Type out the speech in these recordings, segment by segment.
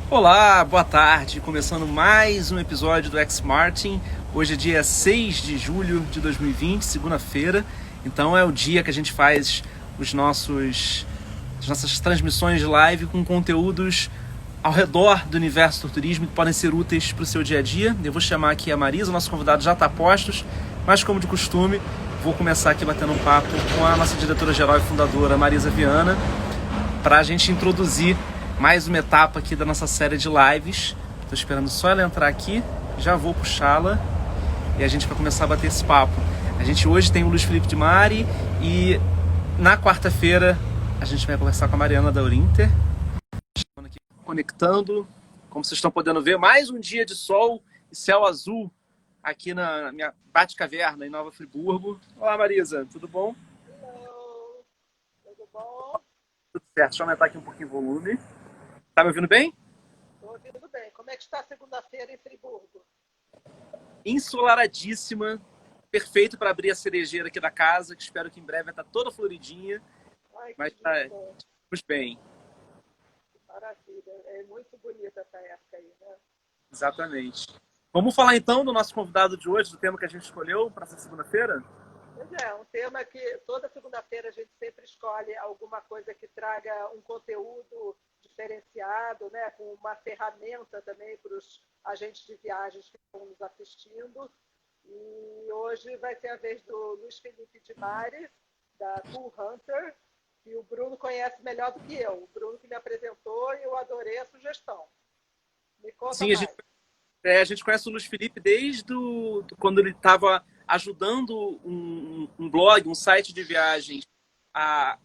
Olá, boa tarde. Começando mais um episódio do X-Martin. Hoje é dia 6 de julho de 2020, segunda-feira. Então é o dia que a gente faz as nossas transmissões de live com conteúdos ao redor do universo do turismo que podem ser úteis para o seu dia a dia. Eu vou chamar aqui a Marisa, o nosso convidado já está a postos, mas como de costume, vou começar aqui batendo um papo com a nossa diretora-geral e fundadora, Marisa Viana, para a gente introduzir mais uma etapa aqui da nossa série de lives. Estou esperando só ela entrar aqui, já vou puxá-la e a gente vai começar a bater esse papo. A gente hoje tem o Luiz Felipe de Mari e na quarta-feira a gente vai conversar com a Mariana da Urinter. Aqui conectando, como vocês estão podendo ver, mais um dia de sol e céu azul aqui na minha Batcaverna em Nova Friburgo. Olá, Marisa, tudo bom? Hello, tudo bom? Tudo certo, deixa eu aumentar aqui um pouquinho o volume. Tá me ouvindo bem? Estou ouvindo bem. Como é que está a segunda-feira em Friburgo? Ensolaradíssima, perfeito para abrir a cerejeira aqui da casa, que espero que em breve vai estar toda floridinha, Ai, que mas dia bom. estamos bem, Maravilha. É muito bonita essa época aí, né? exatamente. Vamos falar então do nosso convidado de hoje, do tema que a gente escolheu para essa segunda-feira? Pois é, um tema que toda segunda-feira a gente sempre escolhe alguma coisa que traga um conteúdo diferenciado, né? Com uma ferramenta também para os agentes de viagens que estão nos assistindo. E hoje vai ser a vez do Luiz Felipe de Mari, da Cool Hunter, que o Bruno conhece melhor do que eu. O Bruno que me apresentou e eu adorei a sugestão. Me conta Sim, mais. a gente conhece o Luiz Felipe desde quando ele estava ajudando um blog, um site de viagens a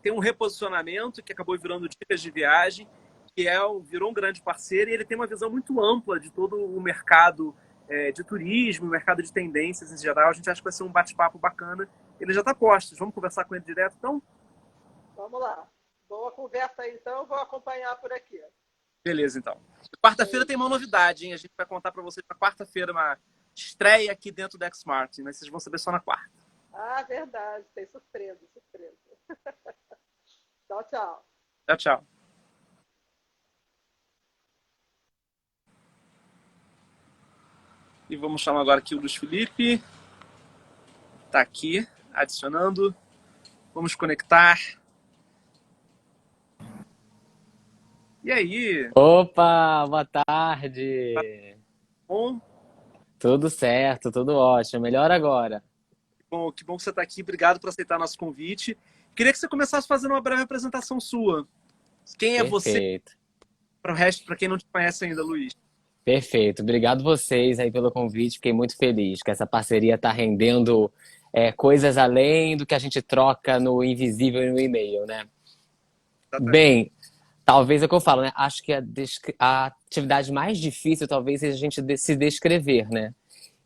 ter um reposicionamento que acabou virando Dicas de Viagem, virou um grande parceiro e ele tem uma visão muito ampla de todo o mercado de turismo, o mercado de tendências em geral. A gente acha que vai ser um bate-papo bacana. Ele já está posto. Vamos conversar com ele direto, então? Vamos lá. Boa conversa aí, então. Vou acompanhar por aqui. Beleza, então. Quarta-feira tem Beijo. uma novidade, hein? A gente vai contar para vocês na quarta-feira uma estreia aqui dentro do X-Martin, mas vocês vão saber só na quarta. Ah, verdade. Tem surpresa, surpresa. Tchau, tchau. Tchau, tchau. E vamos chamar agora aqui o Luiz Felipe. Está aqui, adicionando. Vamos conectar. E aí? Opa, boa tarde. Bom? Tudo certo, tudo ótimo. Melhor agora. Que bom que você está aqui. Obrigado por aceitar nosso convite. Queria que você começasse fazendo uma breve apresentação sua. Quem é você? Perfeito, Para o resto, para quem não te conhece ainda, Luiz. perfeito. Obrigado vocês aí pelo convite. Fiquei muito feliz que essa parceria está rendendo coisas além do que a gente troca no invisível e no e-mail, né? Exatamente. Bem, talvez é o que eu falo, né? Acho que a atividade mais difícil talvez seja a gente se descrever, né?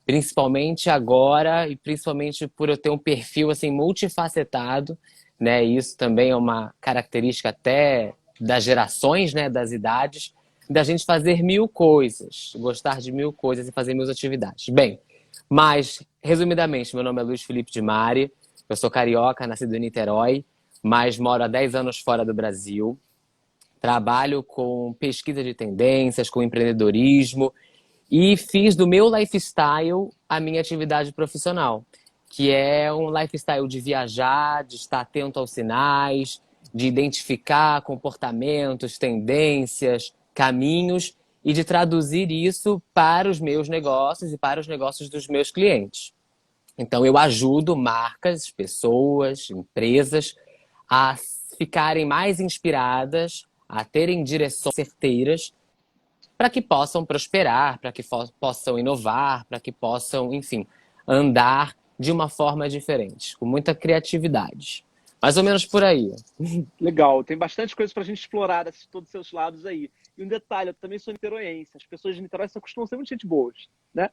Principalmente agora e principalmente por eu ter um perfil assim multifacetado, né? Isso também é uma característica até das gerações, né? Das idades, da gente fazer mil coisas, gostar de mil coisas e fazer mil atividades. Bem, mas resumidamente, meu nome é Luiz Felipe de Mari, eu sou carioca, nascido em Niterói, mas moro há 10 anos fora do Brasil. Trabalho com pesquisa de tendências, com empreendedorismo e fiz do meu lifestyle a minha atividade profissional, que é um lifestyle de viajar, de estar atento aos sinais, de identificar comportamentos, tendências, caminhos e de traduzir isso para os meus negócios e para os negócios dos meus clientes. Então, eu ajudo marcas, pessoas, empresas a ficarem mais inspiradas, a terem direções certeiras para que possam prosperar, para que possam inovar, para que possam, enfim, andar de uma forma diferente, com muita criatividade. Mais ou menos por aí. Legal, tem bastante coisa para a gente explorar de todos os seus lados aí. E um detalhe, eu também sou niteroiense. As pessoas de Niterói só costumam ser muito gente boas, né?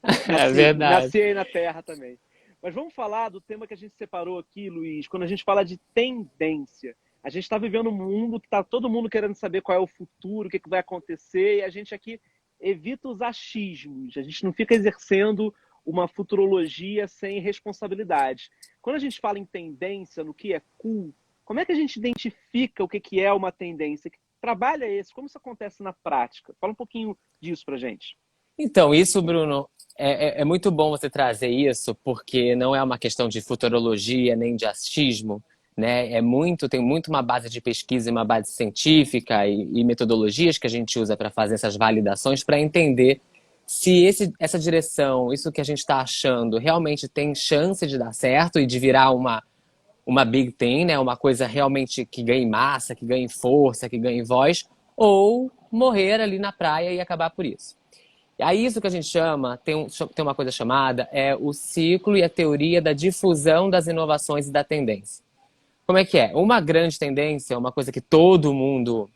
É Nasci verdade. aí na Terra também. Mas vamos falar do tema que a gente separou aqui, Luiz, quando a gente fala de tendência. A gente está vivendo um mundo que está todo mundo querendo saber qual é o futuro, o que vai acontecer, e a gente aqui evita os achismos. A gente não fica exercendo uma futurologia sem responsabilidade. Quando a gente fala em tendência, no que é cool, como é que a gente identifica o que é uma tendência? trabalha esse? Como isso acontece na prática? Fala um pouquinho disso pra gente. Então, isso, Bruno, é muito bom você trazer isso, porque não é uma questão de futurologia nem de achismo, né? Tem muito uma base de pesquisa e uma base científica e metodologias que a gente usa para fazer essas validações para entender se essa direção, isso que a gente está achando, realmente tem chance de dar certo e de virar uma big thing, né? Uma coisa realmente que ganhe massa, que ganhe força, que ganhe voz, ou morrer ali na praia e acabar por isso. E aí isso que a gente chama, tem uma coisa chamada, o ciclo e a teoria da difusão das inovações e da tendência. Como é que é? Uma grande tendência, uma coisa que todo mundo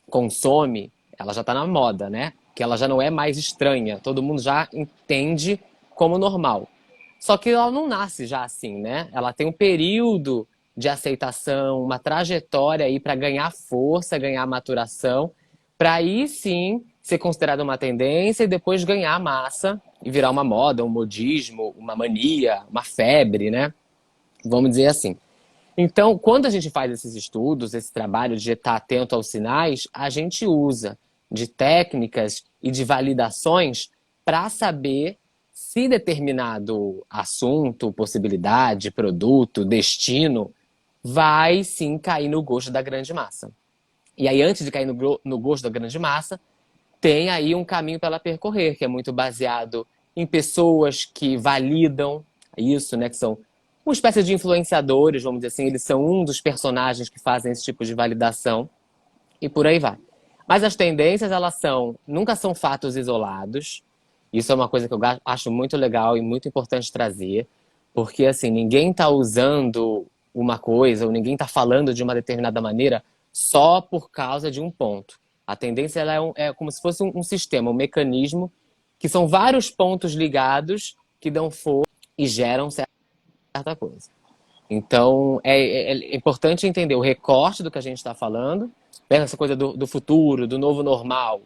consome, ela já está na moda, né? Que ela já não é mais estranha, todo mundo já entende como normal. Só que ela não nasce já assim, né? Ela tem um período de aceitação, uma trajetória aí para ganhar força, ganhar maturação, para aí sim ser considerada uma tendência e depois ganhar massa e virar uma moda, um modismo, uma mania, uma febre, né? Vamos dizer assim. Então, quando a gente faz esses estudos, esse trabalho de estar atento aos sinais, a gente usa de técnicas e de validações para saber se determinado assunto, possibilidade, produto, destino, vai sim cair no gosto da grande massa. E aí, antes de cair no gosto da grande massa, tem aí um caminho para ela percorrer, que é muito baseado em pessoas que validam isso, né? Que são uma espécie de influenciadores, vamos dizer assim. Eles são um dos personagens que fazem esse tipo de validação e por aí vai. Mas as tendências, nunca são fatos isolados. Isso é uma coisa que eu acho muito legal e muito importante trazer, porque assim, ninguém está usando uma coisa ou ninguém está falando de uma determinada maneira só por causa de um ponto. A tendência é como se fosse um sistema, um mecanismo, que são vários pontos ligados que dão força e geram certa coisa. Então, é importante entender o recorte do que a gente está falando, né? Essa coisa do futuro, do novo normal.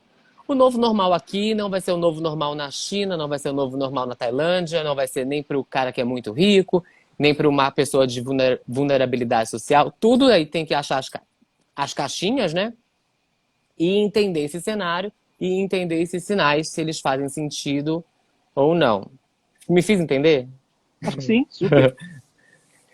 O novo normal aqui não vai ser o novo normal na China, não vai ser o novo normal na Tailândia, não vai ser nem para o cara que é muito rico, nem para uma pessoa de vulnerabilidade social. Tudo aí tem que achar as caixinhas, né? E entender esse cenário e entender esses sinais, se eles fazem sentido ou não. Me fiz entender? Acho que sim, super.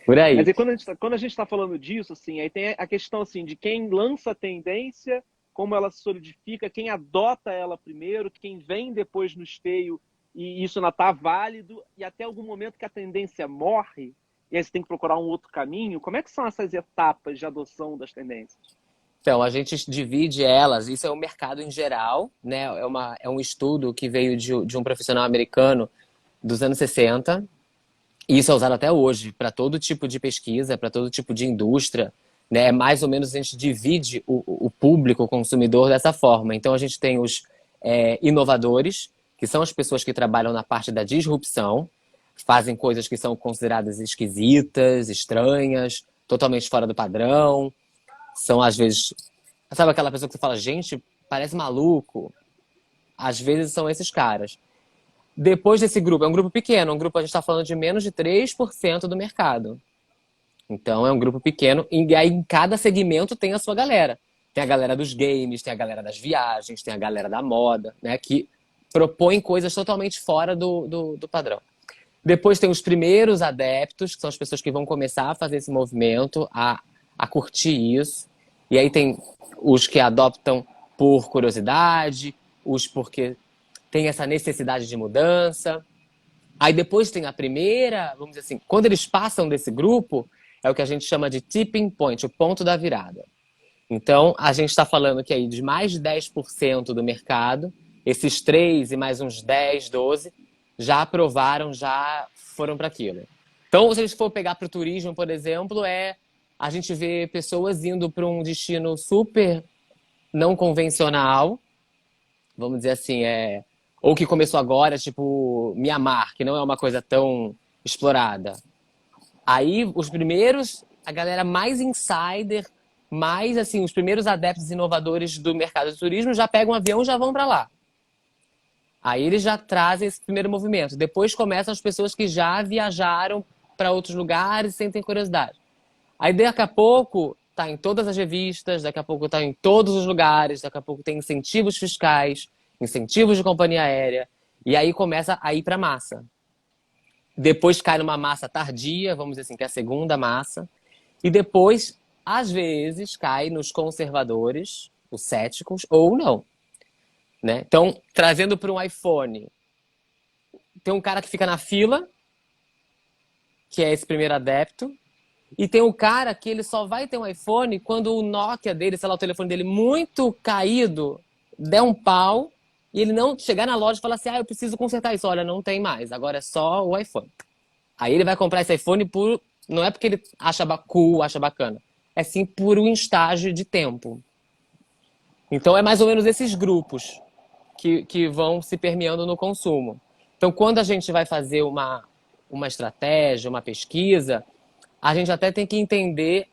Por aí. Mas aí, quando a gente está falando disso, assim, aí tem a questão assim, de quem lança a tendência, como ela se solidifica, quem adota ela primeiro, quem vem depois no esteio e isso ainda está válido, e até algum momento que a tendência morre, e aí você tem que procurar um outro caminho. Como é que são essas etapas de adoção das tendências? Então, a gente divide elas, isso é o mercado em geral, né? É um estudo que veio de um profissional americano dos anos 60, e isso é usado até hoje para todo tipo de pesquisa, para todo tipo de indústria, né? Mais ou menos a gente divide o público, o consumidor dessa forma. Então, a gente tem os inovadores, que são as pessoas que trabalham na parte da disrupção, fazem coisas que são consideradas esquisitas, estranhas, totalmente fora do padrão. São, às vezes, sabe aquela pessoa que você fala, gente, parece maluco? Às vezes são esses caras. Depois desse grupo, é um grupo pequeno, a gente está falando de menos de 3% do mercado. Então é um grupo pequeno, e aí em cada segmento tem a sua galera. Tem a galera dos games, tem a galera das viagens, tem a galera da moda, né? Que propõem coisas totalmente fora do padrão. Depois tem os primeiros adeptos, que são as pessoas que vão começar a fazer esse movimento, a curtir isso. E aí tem os que adoptam por curiosidade, os porque tem essa necessidade de mudança. Aí depois tem a primeira, vamos dizer assim, quando eles passam desse grupo, é o que a gente chama de tipping point, o ponto da virada. Então, a gente está falando aqui aí de mais de 10% do mercado, esses 3 e mais uns 10, 12, já aprovaram, já foram para aquilo. Então, se a gente for pegar para o turismo, por exemplo, a gente vê pessoas indo para um destino super não convencional, vamos dizer assim, ou que começou agora, tipo Mianmar, que não é uma coisa tão explorada. Aí, os primeiros, a galera mais insider, mais, assim, os primeiros adeptos inovadores do mercado de turismo já pegam um avião e já vão para lá. Aí eles já trazem esse primeiro movimento. Depois começam as pessoas que já viajaram para outros lugares e sentem curiosidade. Aí, daqui a pouco, tá em todas as revistas, daqui a pouco tá em todos os lugares, daqui a pouco tem incentivos fiscais, incentivos de companhia aérea, e aí começa a ir para massa. Depois cai numa massa tardia, vamos dizer assim, que é a segunda massa, e depois, às vezes, cai nos conservadores, os céticos, ou não. Né? Então, trazendo para um iPhone, tem um cara que fica na fila, que é esse primeiro adepto, e tem um cara que ele só vai ter um iPhone quando o Nokia dele, sei lá, o telefone dele muito caído, der um pau, e ele não chegar na loja e falar assim, eu preciso consertar isso. Olha, não tem mais, agora é só o iPhone. Aí ele vai comprar esse iPhone não é porque ele acha cool, acha bacana, é sim por um estágio de tempo. Então é mais ou menos esses grupos que vão se permeando no consumo. Então quando a gente vai fazer uma estratégia, uma pesquisa, a gente até tem que entender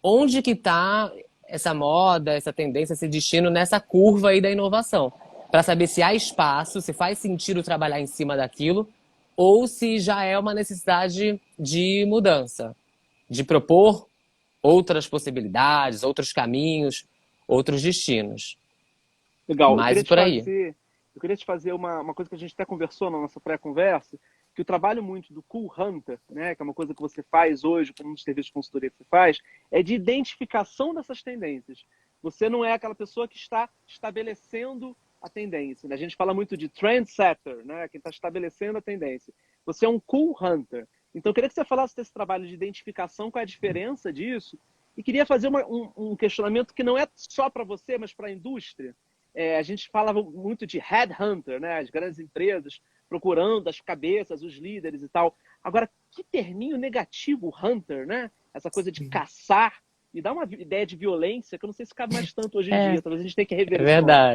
onde que está essa moda, essa tendência, esse destino nessa curva aí da inovação. Para saber se há espaço, se faz sentido trabalhar em cima daquilo, ou se já é uma necessidade de mudança, de propor outras possibilidades, outros caminhos, outros destinos. Legal. Mas por aí. Eu queria te fazer uma coisa que a gente até conversou na nossa pré-conversa, que eu trabalho muito do Cool Hunter, né, que é uma coisa que você faz hoje, como um serviço de consultoria que você faz, é de identificação dessas tendências. Você não é aquela pessoa que está estabelecendo a tendência. Né? A gente fala muito de trendsetter, né, quem está estabelecendo a tendência. Você é um Cool Hunter. Então, eu queria que você falasse desse trabalho de identificação, qual é a diferença disso, e queria fazer um questionamento que não é só para você, mas para a indústria. A gente falava muito de headhunter, né, as grandes empresas procurando as cabeças, os líderes e tal. Agora, que terminho negativo, hunter, né? Essa coisa de caçar, e dá uma ideia de violência que eu não sei se cabe mais tanto hoje em dia. Talvez a gente tenha que rever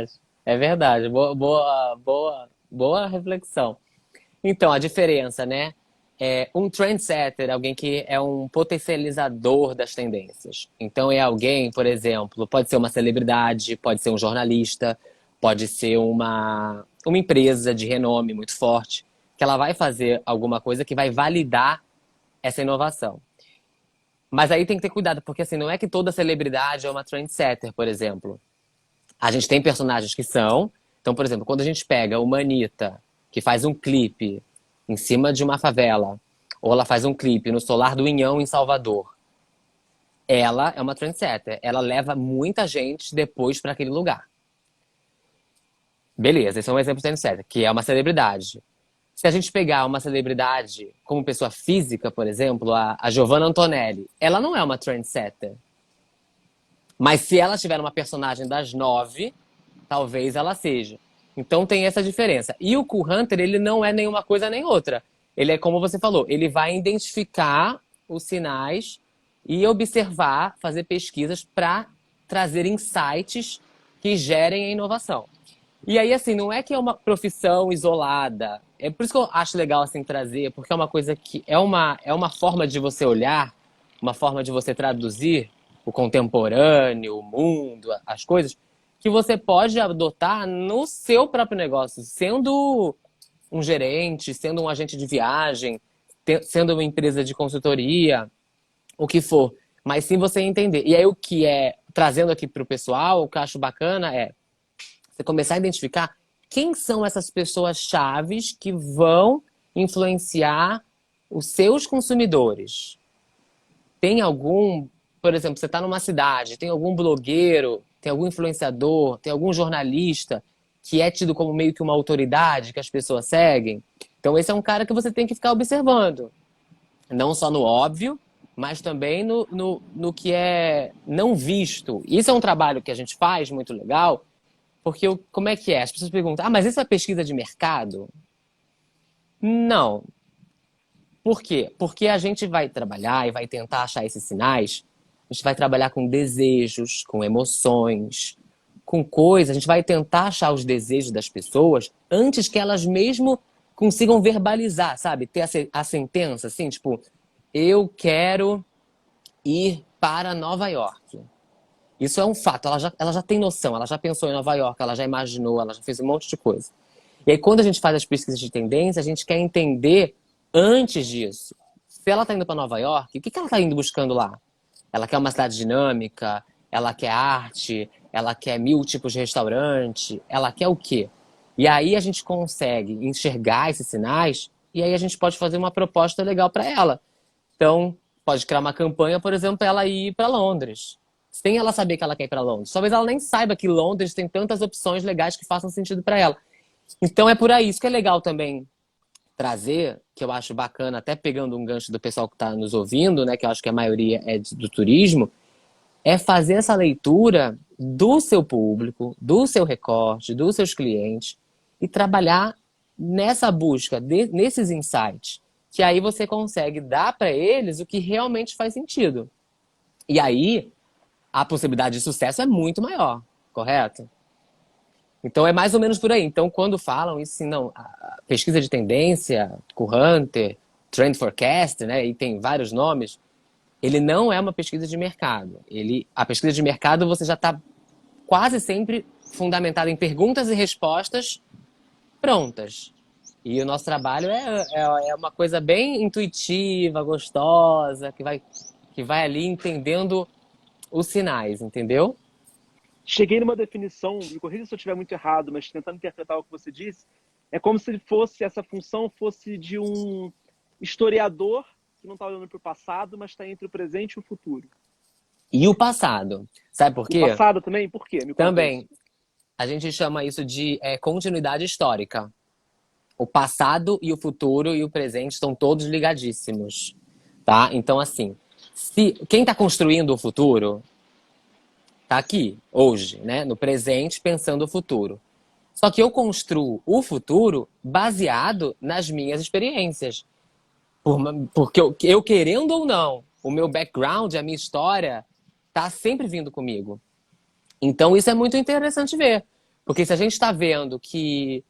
isso. É verdade. Boa reflexão. Então, a diferença, né? Um trendsetter, alguém que é um potencializador das tendências. Então, é alguém, por exemplo, pode ser uma celebridade, pode ser um jornalista, pode ser uma empresa de renome muito forte, que ela vai fazer alguma coisa que vai validar essa inovação. Mas aí tem que ter cuidado, porque assim, não é que toda celebridade é uma trendsetter, por exemplo. A gente tem personagens que são. Então, por exemplo, quando a gente pega uma Anitta, que faz um clipe em cima de uma favela, ou ela faz um clipe no Solar do Inhão, em Salvador, ela é uma trendsetter. Ela leva muita gente depois para aquele lugar. Beleza, esse é um exemplo de trendsetter, que é uma celebridade. Se a gente pegar uma celebridade como pessoa física, por exemplo, a Giovanna Antonelli, ela não é uma trendsetter. Mas se ela tiver uma personagem das 9, talvez ela seja. Então tem essa diferença. E o Cool Hunter, ele não é nenhuma coisa nem outra. Ele é como você falou, ele vai identificar os sinais e observar, fazer pesquisas para trazer insights que gerem a inovação. E aí, assim, não é que é uma profissão isolada. É por isso que eu acho legal, assim, trazer, porque é uma coisa que é uma forma de você olhar, uma forma de você traduzir o contemporâneo, o mundo, as coisas, que você pode adotar no seu próprio negócio, sendo um gerente, sendo um agente de viagem, sendo uma empresa de consultoria, o que for. Mas sim você entender. E aí, o que trazendo aqui para o pessoal, o que eu acho bacana é você começar a identificar quem são essas pessoas chaves que vão influenciar os seus consumidores. Tem algum, por exemplo, você está numa cidade, tem algum blogueiro, tem algum influenciador, tem algum jornalista que é tido como meio que uma autoridade que as pessoas seguem? Então esse é um cara que você tem que ficar observando. Não só no óbvio, mas também no que é não visto. Isso é um trabalho que a gente faz muito legal, porque como é que é? As pessoas perguntam, mas isso é pesquisa de mercado? Não. Por quê? Porque a gente vai trabalhar e vai tentar achar esses sinais, a gente vai trabalhar com desejos, com emoções, com coisas, a gente vai tentar achar os desejos das pessoas antes que elas mesmo consigam verbalizar, sabe? Ter a sentença, assim, tipo, eu quero ir para Nova York. Isso é um fato, ela já tem noção, ela já pensou em Nova York, ela já imaginou, ela já fez um monte de coisa. E aí, quando a gente faz as pesquisas de tendência, a gente quer entender, antes disso, se ela está indo para Nova York, o que ela está indo buscando lá? ela quer uma cidade dinâmica, ela quer arte, ela quer 1000 tipos de restaurante, ela quer o quê? E aí a gente consegue enxergar esses sinais e aí a gente pode fazer uma proposta legal para ela. Então, pode criar uma campanha, por exemplo, para ela ir para Londres. Sem ela saber que ela quer ir para Londres. Talvez ela nem saiba que Londres tem tantas opções legais que façam sentido para ela. Então é por aí. Isso que é legal também trazer, que eu acho bacana, até pegando um gancho do pessoal que está nos ouvindo, né, que eu acho que a maioria é do turismo, é fazer essa leitura do seu público, do seu recorte, dos seus clientes e trabalhar nessa busca, nesses insights, que aí você consegue dar para eles o que realmente faz sentido. E aí a possibilidade de sucesso é muito maior, correto? Então é mais ou menos por aí. Então, quando falam isso, assim, não, a pesquisa de tendência, Q-Hunter, Trend Forecast, né, e tem vários nomes, ele não é uma pesquisa de mercado. A pesquisa de mercado você já está quase sempre fundamentada em perguntas e respostas prontas. E o nosso trabalho é uma coisa bem intuitiva, gostosa, que vai ali entendendo os sinais, entendeu? Cheguei numa definição, me corrija se eu estiver muito errado, mas tentando interpretar o que você disse, é como se essa função fosse de um historiador que não está olhando para o passado, mas está entre o presente e o futuro. E o passado. Sabe por quê? O passado também? Por quê? Me conta Também. isso. A gente chama isso de continuidade histórica. O passado e o futuro e o presente estão todos ligadíssimos, tá? Então, assim, quem está construindo o futuro está aqui, hoje, né? No presente, pensando o futuro. Só que eu construo o futuro baseado nas minhas experiências. Porque eu querendo ou não, o meu background, a minha história, está sempre vindo comigo. Então, isso é muito interessante ver. Porque se a gente está vendo que,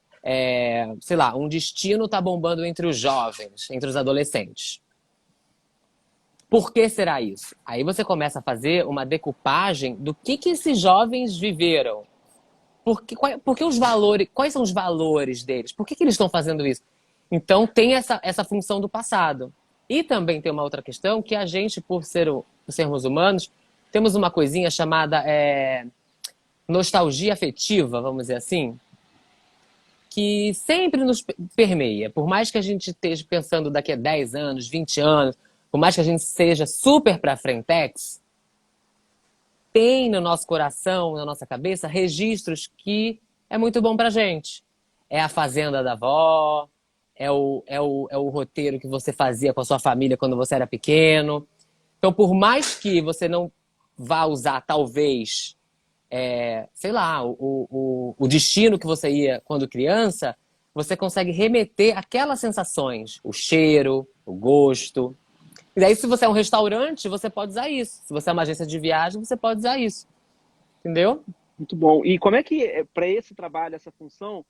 sei lá, um destino está bombando entre os jovens, entre os adolescentes. Por que será isso? Aí você começa a fazer uma decupagem do que esses jovens viveram. Porque os valores, quais são os valores deles? Por que eles estão fazendo isso? Então, tem essa função do passado. E também tem uma outra questão que a gente, por sermos humanos, temos uma coisinha chamada nostalgia afetiva, vamos dizer assim, que sempre nos permeia. Por mais que a gente esteja pensando daqui a 10 anos, 20 anos, por mais que a gente seja super pra frentex, tem no nosso coração, na nossa cabeça, registros que é muito bom pra gente. É a fazenda da avó, é o roteiro que você fazia com a sua família quando você era pequeno. Então, por mais que você não vá usar, talvez, sei lá, o destino que você ia quando criança, você consegue remeter aquelas sensações, o cheiro, o gosto. E daí, se você é um restaurante, você pode usar isso. Se você é uma agência de viagem, você pode usar isso. Entendeu? Muito bom. E como é que, para esse trabalho, essa função,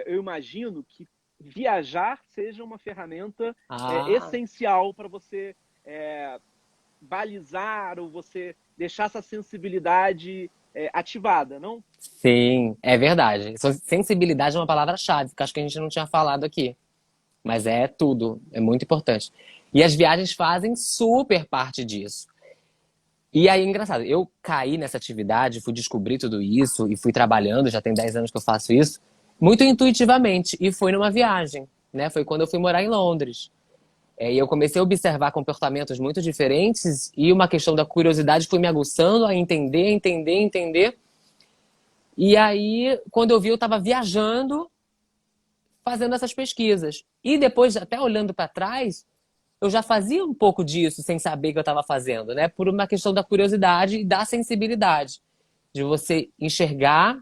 eu imagino que viajar seja uma ferramenta essencial para você balizar ou você deixar essa sensibilidade ativada, não? Sim, é verdade. Sensibilidade é uma palavra-chave, que acho que a gente não tinha falado aqui. Mas é tudo, é muito importante. E as viagens fazem super parte disso. E aí, engraçado, eu caí nessa atividade, fui descobrir tudo isso e fui trabalhando, já tem 10 anos que eu faço isso, muito intuitivamente. E foi numa viagem, né? Foi quando eu fui morar em Londres. E eu comecei a observar comportamentos muito diferentes e uma questão da curiosidade foi me aguçando a entender. E aí, quando eu vi, eu estava viajando, fazendo essas pesquisas. E depois, até olhando para trás, eu já fazia um pouco disso sem saber que eu estava fazendo, né? Por uma questão da curiosidade e da sensibilidade. De você enxergar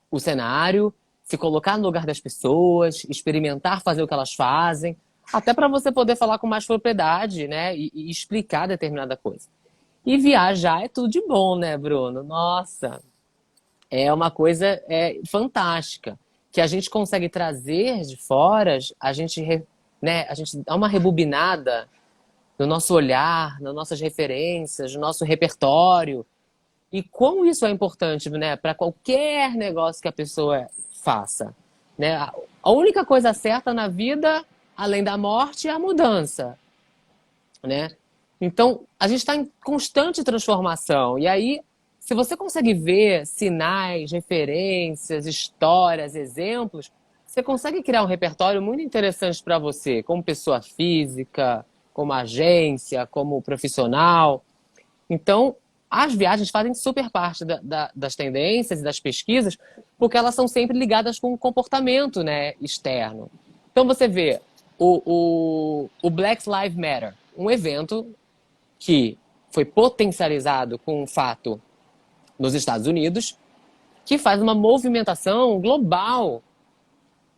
o cenário, se colocar no lugar das pessoas, experimentar fazer o que elas fazem, até para você poder falar com mais propriedade, né? E explicar determinada coisa. E viajar é tudo de bom, né, Bruno? Nossa, é uma coisa fantástica. Que a gente consegue trazer de fora, a gente dá uma rebobinada no nosso olhar, nas nossas referências, no nosso repertório. E como isso é importante, né, para qualquer negócio que a pessoa faça. Né? A única coisa certa na vida, além da morte, é a mudança. Né? Então, a gente está em constante transformação. E aí, se você consegue ver sinais, referências, histórias, exemplos, você consegue criar um repertório muito interessante para você, como pessoa física, como agência, como profissional. Então, as viagens fazem super parte das tendências e das pesquisas, porque elas são sempre ligadas com o comportamento, né, externo. Então, você vê o Black Lives Matter, um evento que foi potencializado com um fato nos Estados Unidos, que faz uma movimentação global.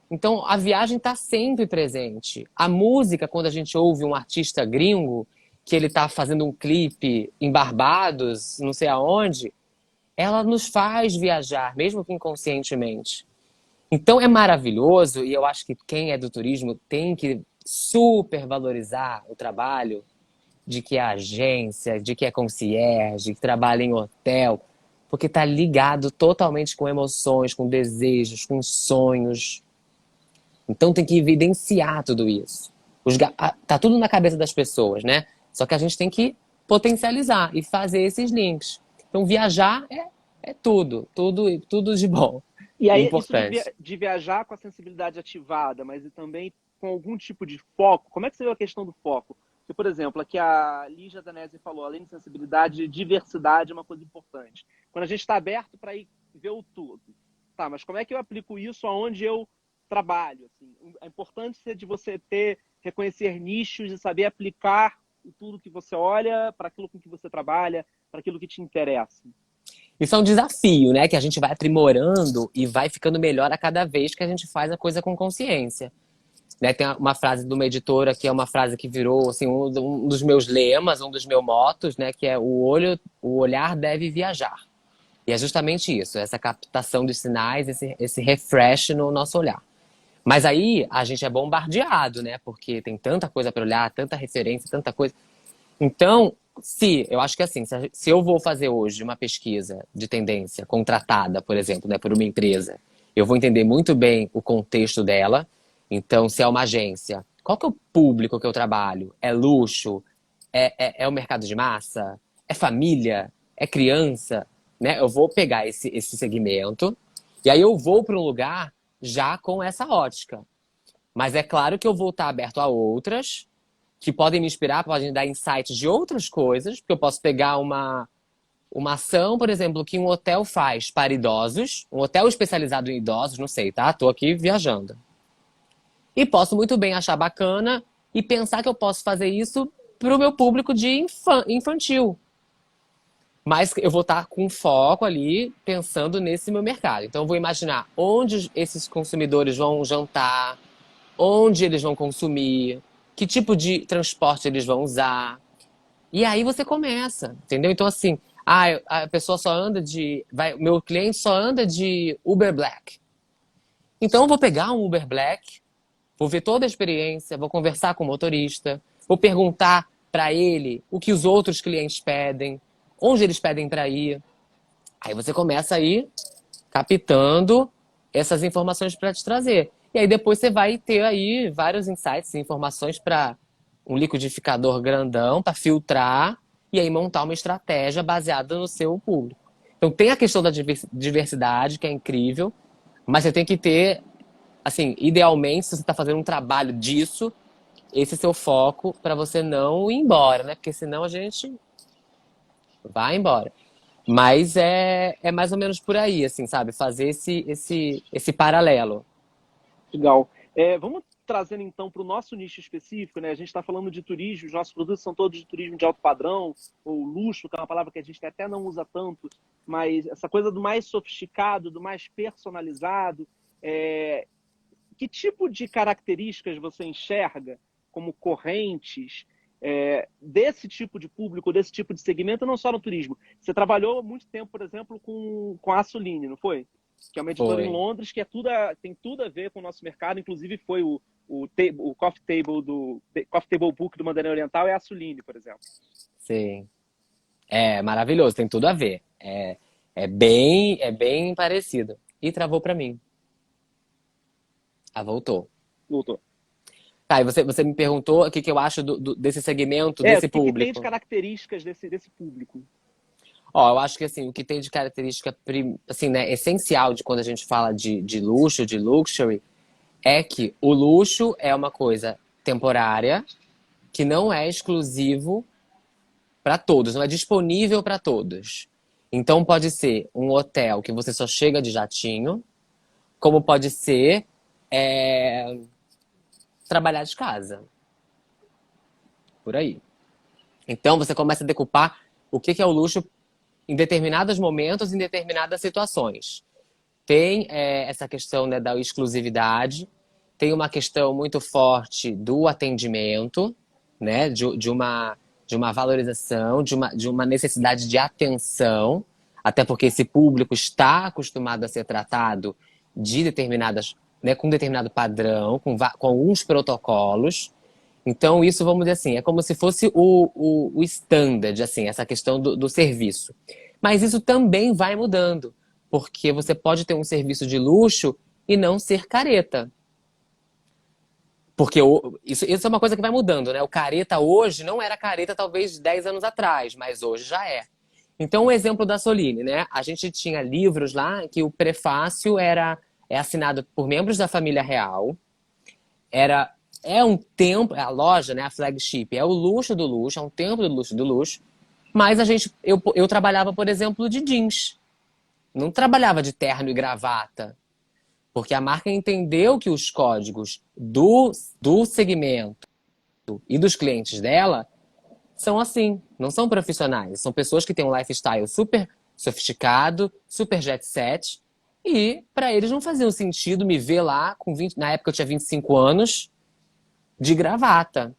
Então, a viagem está sempre presente. A música, quando a gente ouve um artista gringo, que ele está fazendo um clipe em Barbados, não sei aonde, ela nos faz viajar, mesmo que inconscientemente. Então, é maravilhoso, e eu acho que quem é do turismo tem que super valorizar o trabalho de que é agência, de que é concierge, que trabalha em hotel, porque está ligado totalmente com emoções, com desejos, com sonhos. Então tem que evidenciar tudo isso. Tá tudo na cabeça das pessoas, né? Só que a gente tem que potencializar e fazer esses links. Então viajar é tudo de bom E e aí, isso importante. de viajar com a sensibilidade ativada, mas e também com algum tipo de foco, como é que você vê a questão do foco? Porque, por exemplo, aqui a Lígia Danese falou, além de sensibilidade, diversidade é uma coisa importante. Quando a gente está aberto para ir ver o tudo. Tá, mas como é que eu aplico isso aonde eu trabalho? Assim? A importância de você reconhecer nichos e saber aplicar tudo que você olha para aquilo com que você trabalha, para aquilo que te interessa. Isso é um desafio, né? Que a gente vai aprimorando e vai ficando melhor a cada vez que a gente faz a coisa com consciência. Né? Tem uma frase de uma editora que é uma frase que virou assim, um dos meus lemas, um dos meus motos, né? Que é o olhar deve viajar. E é justamente isso, essa captação dos sinais, esse refresh no nosso olhar. Mas aí a gente é bombardeado, né? Porque tem tanta coisa para olhar, tanta referência, tanta coisa. Então, eu acho que assim, se eu vou fazer hoje uma pesquisa de tendência contratada, por exemplo, né, por uma empresa, eu vou entender muito bem o contexto dela. Então, se é uma agência, qual que é o público que eu trabalho? É luxo? É o mercado de massa? É família? É criança? Né? Eu vou pegar esse segmento e aí eu vou para um lugar já com essa ótica. Mas é claro que eu vou estar aberto a outras que podem me inspirar, podem dar insights de outras coisas, porque eu posso pegar uma ação, por exemplo, que um hotel faz para idosos, um hotel especializado em idosos, não sei, tá? Tô aqui viajando. E posso muito bem achar bacana e pensar que eu posso fazer isso para o meu público de infantil. Mas eu vou estar com foco ali, pensando nesse meu mercado. Então eu vou imaginar onde esses consumidores vão jantar, onde eles vão consumir, que tipo de transporte eles vão usar. E aí você começa, entendeu? Então, assim, a pessoa só anda meu cliente só anda de Uber Black. Então, eu vou pegar um Uber Black, vou ver toda a experiência, vou conversar com o motorista, vou perguntar para ele o que os outros clientes pedem, onde eles pedem para ir. Aí você começa a ir captando essas informações para te trazer. E aí depois você vai ter aí vários insights, informações para um liquidificador grandão para filtrar e aí montar uma estratégia baseada no seu público. Então tem a questão da diversidade, que é incrível, mas você tem que ter, assim, idealmente, se você está fazendo um trabalho disso, esse é seu foco para você não ir embora, né? Porque senão a gente vai embora. Mas é mais ou menos por aí, assim, sabe? Fazer esse paralelo. Legal. Vamos trazendo então para o nosso nicho específico, né? A gente está falando de turismo, os nossos produtos são todos de turismo de alto padrão, ou luxo, que é uma palavra que a gente até não usa tanto, mas essa coisa do mais sofisticado, do mais personalizado. Que tipo de características você enxerga como correntes desse tipo de público, desse tipo de segmento, não só no turismo? Você trabalhou muito tempo, por exemplo, com a Assoline, não foi? Que é uma editora em Foi. Londres que tem tudo a ver com o nosso mercado, inclusive foi o Coffee Table Book do Mandarim Oriental é a Assoline, por exemplo. Sim. É maravilhoso, tem tudo a ver. É bem parecido. E travou pra mim. Ah, voltou. Voltou. Tá, e você me perguntou o que, que eu acho desse segmento, O desse que tem de público. características desse público? Ó, eu acho que assim, o que tem de característica assim, né, essencial de quando a gente fala de luxo, de luxury, é que o luxo é uma coisa temporária, que não é exclusivo para todos, não é disponível para todos. Então pode ser um hotel que você só chega de jatinho, como pode ser é, trabalhar de casa, por aí. Então você começa a decupar o que é o luxo em determinados momentos, em determinadas situações. Tem essa questão, né, da exclusividade, tem uma questão muito forte do atendimento, né, de uma valorização, de uma necessidade de atenção, até porque esse público está acostumado a ser tratado de determinadas, né, com um determinado padrão, com alguns protocolos. Então, isso, vamos dizer assim, é como se fosse o standard, assim, essa questão do serviço. Mas isso também vai mudando, porque você pode ter um serviço de luxo e não ser careta. Porque isso é uma coisa que vai mudando, né? O careta hoje não era careta talvez 10 anos atrás, mas hoje já é. Então, o exemplo da Soline, né? A gente tinha livros lá que o prefácio é assinado por membros da família real. É um templo, a loja, né? A flagship, é o luxo do luxo, é um templo do luxo do luxo. Mas eu trabalhava, por exemplo, de jeans. Não trabalhava de terno e gravata. Porque a marca entendeu que os códigos do segmento e dos clientes dela são assim, não são profissionais. São pessoas que têm um lifestyle super sofisticado, super jet set. E para eles não fazia sentido me ver lá, na época eu tinha 25 anos, de gravata.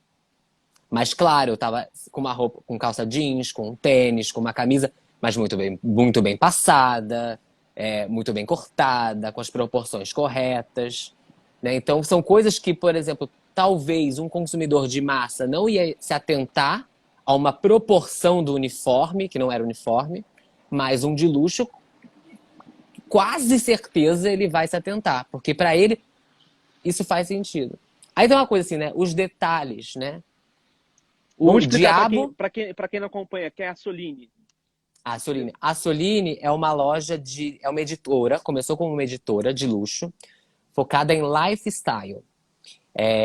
Mas claro, eu tava com uma roupa, com calça jeans, com um tênis, com uma camisa, mas muito bem passada, muito bem cortada, com as proporções corretas, né? Então são coisas que, por exemplo, talvez um consumidor de massa não ia se atentar a uma proporção do uniforme, que não era uniforme, mas um de luxo, quase certeza ele vai se atentar, porque para ele isso faz sentido. Aí tem uma coisa assim, né? Os detalhes, né? Vamos explicar para quem não acompanha, que é a Soline. A Soline é uma loja é uma editora, começou como uma editora de luxo, focada em lifestyle.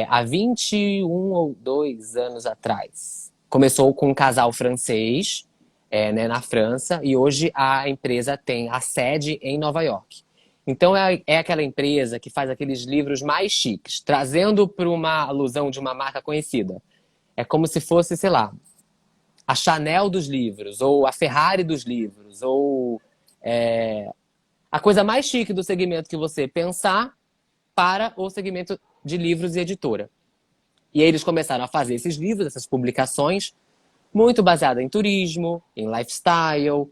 Há 21 ou 2 anos atrás. Começou com um casal francês, né, na França, e hoje a empresa tem a sede em Nova York. Então é aquela empresa que faz aqueles livros mais chiques, trazendo para uma alusão de uma marca conhecida. É como se fosse, sei lá, a Chanel dos livros, ou a Ferrari dos livros, ou a coisa mais chique do segmento que você pensar para o segmento de livros e editora. E aí eles começaram a fazer esses livros, essas publicações, muito baseada em turismo, em lifestyle,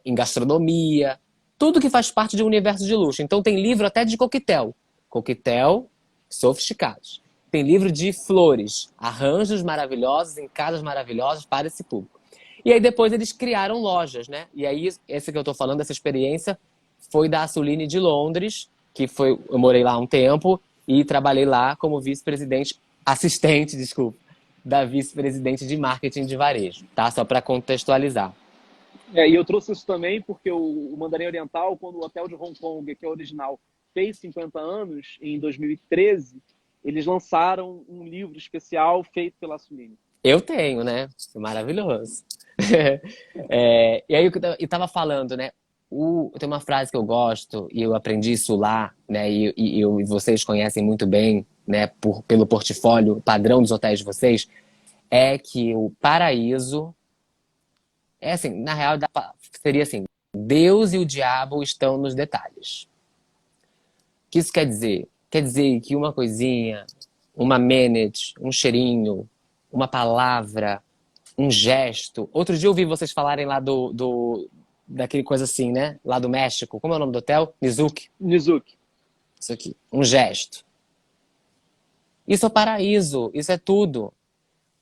em gastronomia, tudo que faz parte de um universo de luxo. Então tem livro até de coquetel. Coquetel sofisticados. Tem livro de flores, arranjos maravilhosos em casas maravilhosas para esse público. E aí depois eles criaram lojas, né? E aí, esse que eu tô falando, essa experiência, foi da Soline de Londres, eu morei lá um tempo e trabalhei lá como assistente, desculpa, da vice-presidente de marketing de varejo, tá? Só para contextualizar. E eu trouxe isso também porque o Mandarim Oriental, quando o Hotel de Hong Kong, que é original, fez 50 anos, em 2013, eles lançaram um livro especial feito pela Soline. Eu tenho, né? Maravilhoso. E aí eu tava falando, né? Tem uma frase que eu gosto, e eu aprendi isso lá, né? E vocês conhecem muito bem, né? Pelo portfólio padrão dos hotéis de vocês, é que o paraíso é assim, na real, seria assim: Deus e o diabo estão nos detalhes. O que isso quer dizer? Quer dizer que uma coisinha, uma minute, um cheirinho, uma palavra, um gesto. Outro dia eu ouvi vocês falarem lá daquele coisa assim, né? Lá do México. Como é o nome do hotel? Nizuki. Isso aqui. Um gesto. Isso é o paraíso. Isso é tudo.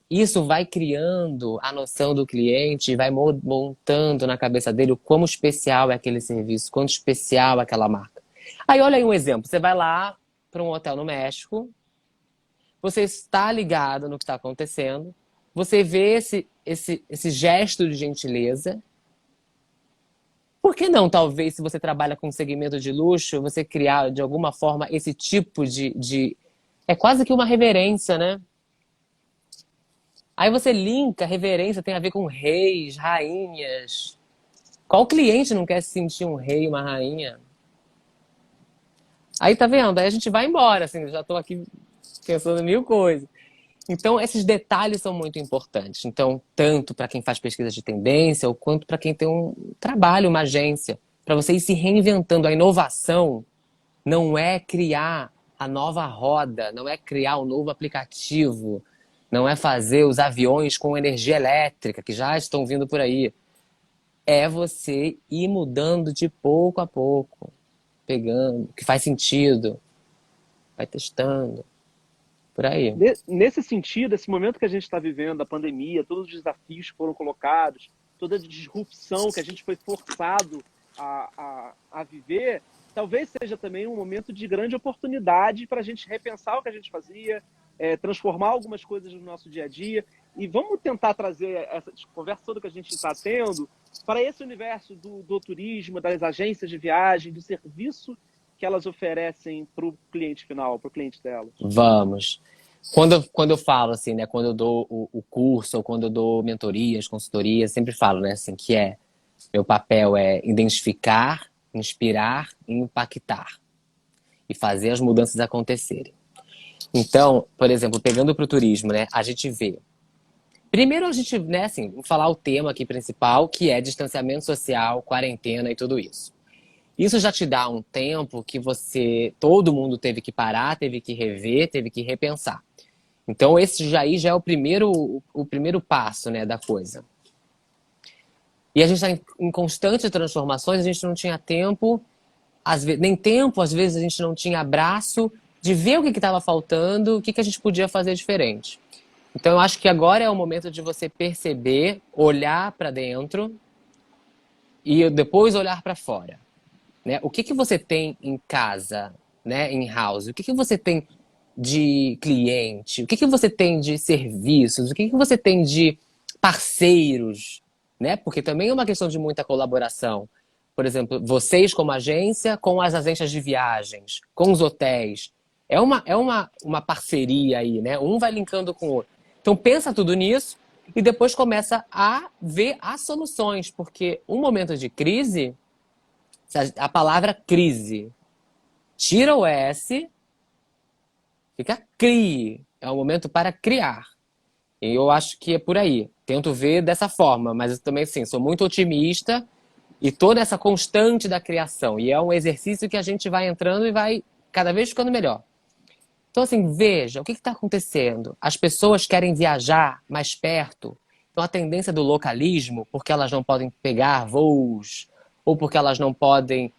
Isso vai criando a noção do cliente e vai montando na cabeça dele o quão especial é aquele serviço, quanto especial é aquela marca. Aí olha aí um exemplo. Você vai lá para um hotel no México, você está ligado no que está acontecendo, você vê esse gesto de gentileza. Por que não, talvez, se você trabalha com segmento de luxo, você criar, de alguma forma, esse tipo de... É quase que uma reverência, né? Aí você linka, reverência tem a ver com reis, rainhas. Qual cliente não quer se sentir um rei, uma rainha? Aí tá vendo? Aí a gente vai embora, assim, já tô aqui pensando em mil coisas. Então, esses detalhes são muito importantes. Então, tanto para quem faz pesquisa de tendência, ou quanto para quem tem um trabalho, uma agência, para você ir se reinventando. A inovação não é criar a nova roda, não é criar um novo aplicativo, não é fazer os aviões com energia elétrica, que já estão vindo por aí. É você ir mudando de pouco a pouco, pegando, que faz sentido, vai testando, por aí. Nesse sentido, esse momento que a gente está vivendo, a pandemia, todos os desafios que foram colocados, toda a disrupção que a gente foi forçado a viver, talvez seja também um momento de grande oportunidade para a gente repensar o que a gente fazia, transformar algumas coisas no nosso dia a dia. E vamos tentar trazer essa conversa toda que a gente está tendo para esse universo do turismo, das agências de viagem, do serviço que elas oferecem para o cliente final, para o cliente delas. Vamos. Quando eu falo assim, né, quando eu dou o curso ou quando eu dou mentorias, consultorias, sempre falo, né, assim, que meu papel é identificar, inspirar e impactar e fazer as mudanças acontecerem. Então, por exemplo, pegando para o turismo, né, a gente vê. Primeiro a gente, né, assim, vamos falar o tema aqui principal, que é distanciamento social, quarentena e tudo isso. Isso já te dá um tempo que todo mundo teve que parar, teve que rever, teve que repensar. Então esse já é o primeiro passo, né, da coisa. E a gente está em constantes transformações, a gente não tinha tempo, às vezes a gente não tinha abraço de ver o que estava faltando, o que a gente podia fazer diferente. Então eu acho que agora é o momento de você perceber, olhar para dentro e depois olhar para fora. Né? O que você tem em casa, né, em house? O que você tem de cliente? O que você tem de serviços? O que você tem de parceiros? Né? Porque também é uma questão de muita colaboração. Por exemplo, vocês como agência, com as agências de viagens, com os hotéis. É uma parceria aí, né? Um vai linkando com o outro. Então pensa tudo nisso e depois começa a ver as soluções. Porque um momento de crise... A palavra crise, tira o S, fica crie. É um momento para criar. E eu acho que é por aí. Tento ver dessa forma, mas eu também, sim, sou muito otimista e tô nessa constante da criação. E é um exercício que a gente vai entrando e vai cada vez ficando melhor. Então, assim, veja, o que está acontecendo? As pessoas querem viajar mais perto. Então, a tendência do localismo, porque elas não podem pegar voos, ou porque elas não podem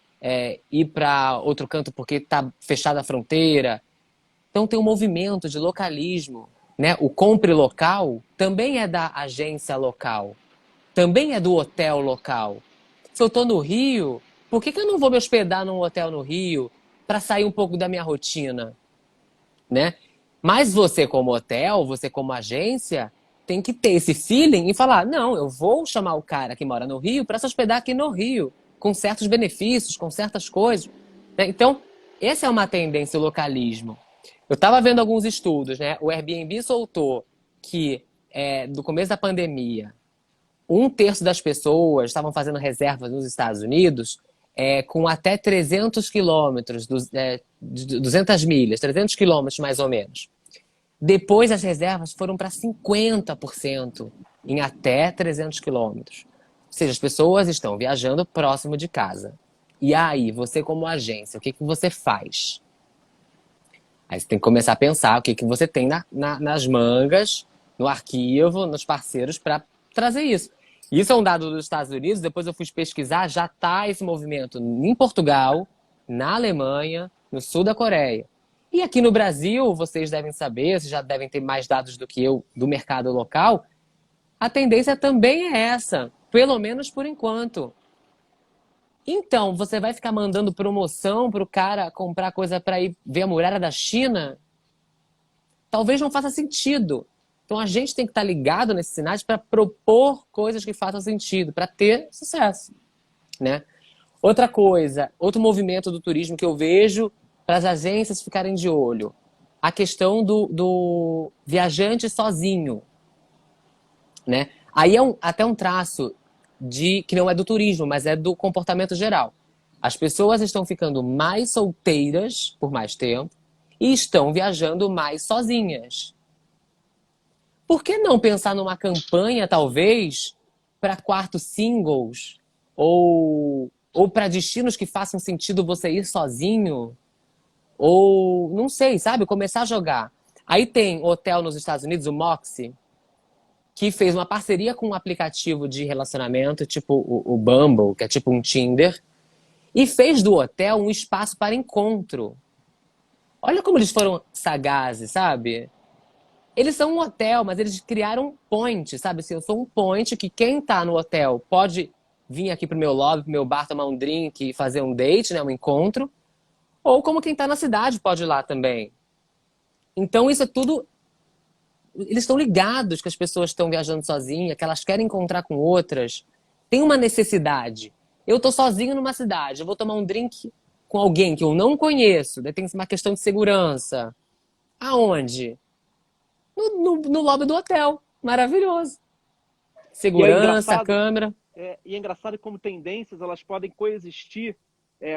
ir para outro canto porque está fechada a fronteira. Então tem um movimento de localismo. Né? O compre local também é da agência local, também é do hotel local. Se eu estou no Rio, por que eu não vou me hospedar num hotel no Rio para sair um pouco da minha rotina? Né? Mas você como hotel, você como agência, tem que ter esse feeling e falar, não, eu vou chamar o cara que mora no Rio para se hospedar aqui no Rio, com certos benefícios, com certas coisas. Né? Então, essa é uma tendência, o localismo. Eu estava vendo alguns estudos, né? O Airbnb soltou que, do começo da pandemia, 1/3 das pessoas estavam fazendo reservas nos Estados Unidos com até 300 quilômetros, 200 milhas, 300 quilômetros mais ou menos. Depois as reservas foram para 50% em até 300 quilômetros. Ou seja, as pessoas estão viajando próximo de casa. E aí, você como agência, o que você faz? Aí você tem que começar a pensar o que você tem nas mangas, no arquivo, nos parceiros para trazer isso. Isso é um dado dos Estados Unidos, depois eu fui pesquisar, já está esse movimento em Portugal, na Alemanha, no sul da Coreia. E aqui no Brasil, vocês devem saber, vocês já devem ter mais dados do que eu do mercado local, a tendência também é essa, pelo menos por enquanto. Então, você vai ficar mandando promoção para o cara comprar coisa para ir ver a muralha da China? talvez não faça sentido. Então a gente tem que estar ligado nesses sinais para propor coisas que façam sentido, para ter sucesso, né? Outra coisa, outro movimento do turismo que eu vejo para as agências ficarem de olho, a questão do viajante sozinho, né? Aí é até um traço que não é do turismo, mas é do comportamento geral. As pessoas estão ficando mais solteiras por mais tempo e estão viajando mais sozinhas. Por que não pensar numa campanha, talvez, para quartos singles ou para destinos que façam sentido você ir sozinho? Ou, não sei, sabe? Começar a jogar. Aí tem hotel nos Estados Unidos, o Moxy, que fez uma parceria com um aplicativo de relacionamento, tipo o Bumble, que é tipo um Tinder, e fez do hotel um espaço para encontro. Olha como eles foram sagazes, sabe? Eles são um hotel, mas eles criaram um point, sabe? Assim, eu sou um point que quem tá no hotel pode vir aqui pro meu lobby, pro meu bar, tomar um drink e fazer um date, né? Um encontro. Ou como quem tá na cidade pode ir lá também. Então isso é tudo... Eles estão ligados que as pessoas estão viajando sozinhas, que elas querem encontrar com outras. Tem uma necessidade. Eu tô sozinho numa cidade, eu vou tomar um drink com alguém que eu não conheço. Daí tem uma questão de segurança. Aonde? No lobby do hotel. Maravilhoso. Segurança, câmera. E é engraçado como tendências elas podem coexistir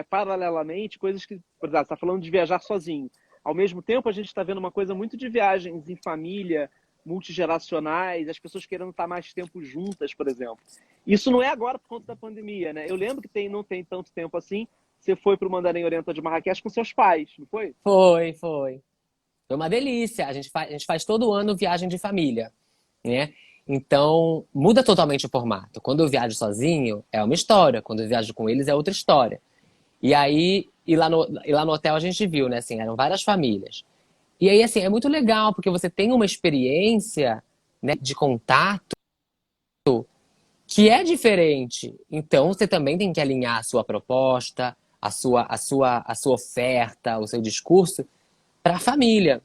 paralelamente, coisas que, por exemplo, você está falando de viajar sozinho. Ao mesmo tempo, a gente está vendo uma coisa muito de viagens em família, multigeracionais, as pessoas querendo estar mais tempo juntas, por exemplo. Isso não é agora por conta da pandemia, né? Eu lembro que não tem tanto tempo assim, você foi para o Mandarim Oriental de Marrakech com seus pais, não foi? Foi. Foi uma delícia. A gente faz todo ano viagem de família, né? Então, muda totalmente o formato. Quando eu viajo sozinho, é uma história. Quando eu viajo com eles, é outra história. E aí, lá no hotel a gente viu, né? Assim, eram várias famílias. E aí, assim, é muito legal, porque você tem uma experiência, né, de contato que é diferente. Então, você também tem que alinhar a sua proposta, a sua oferta, o seu discurso para a família,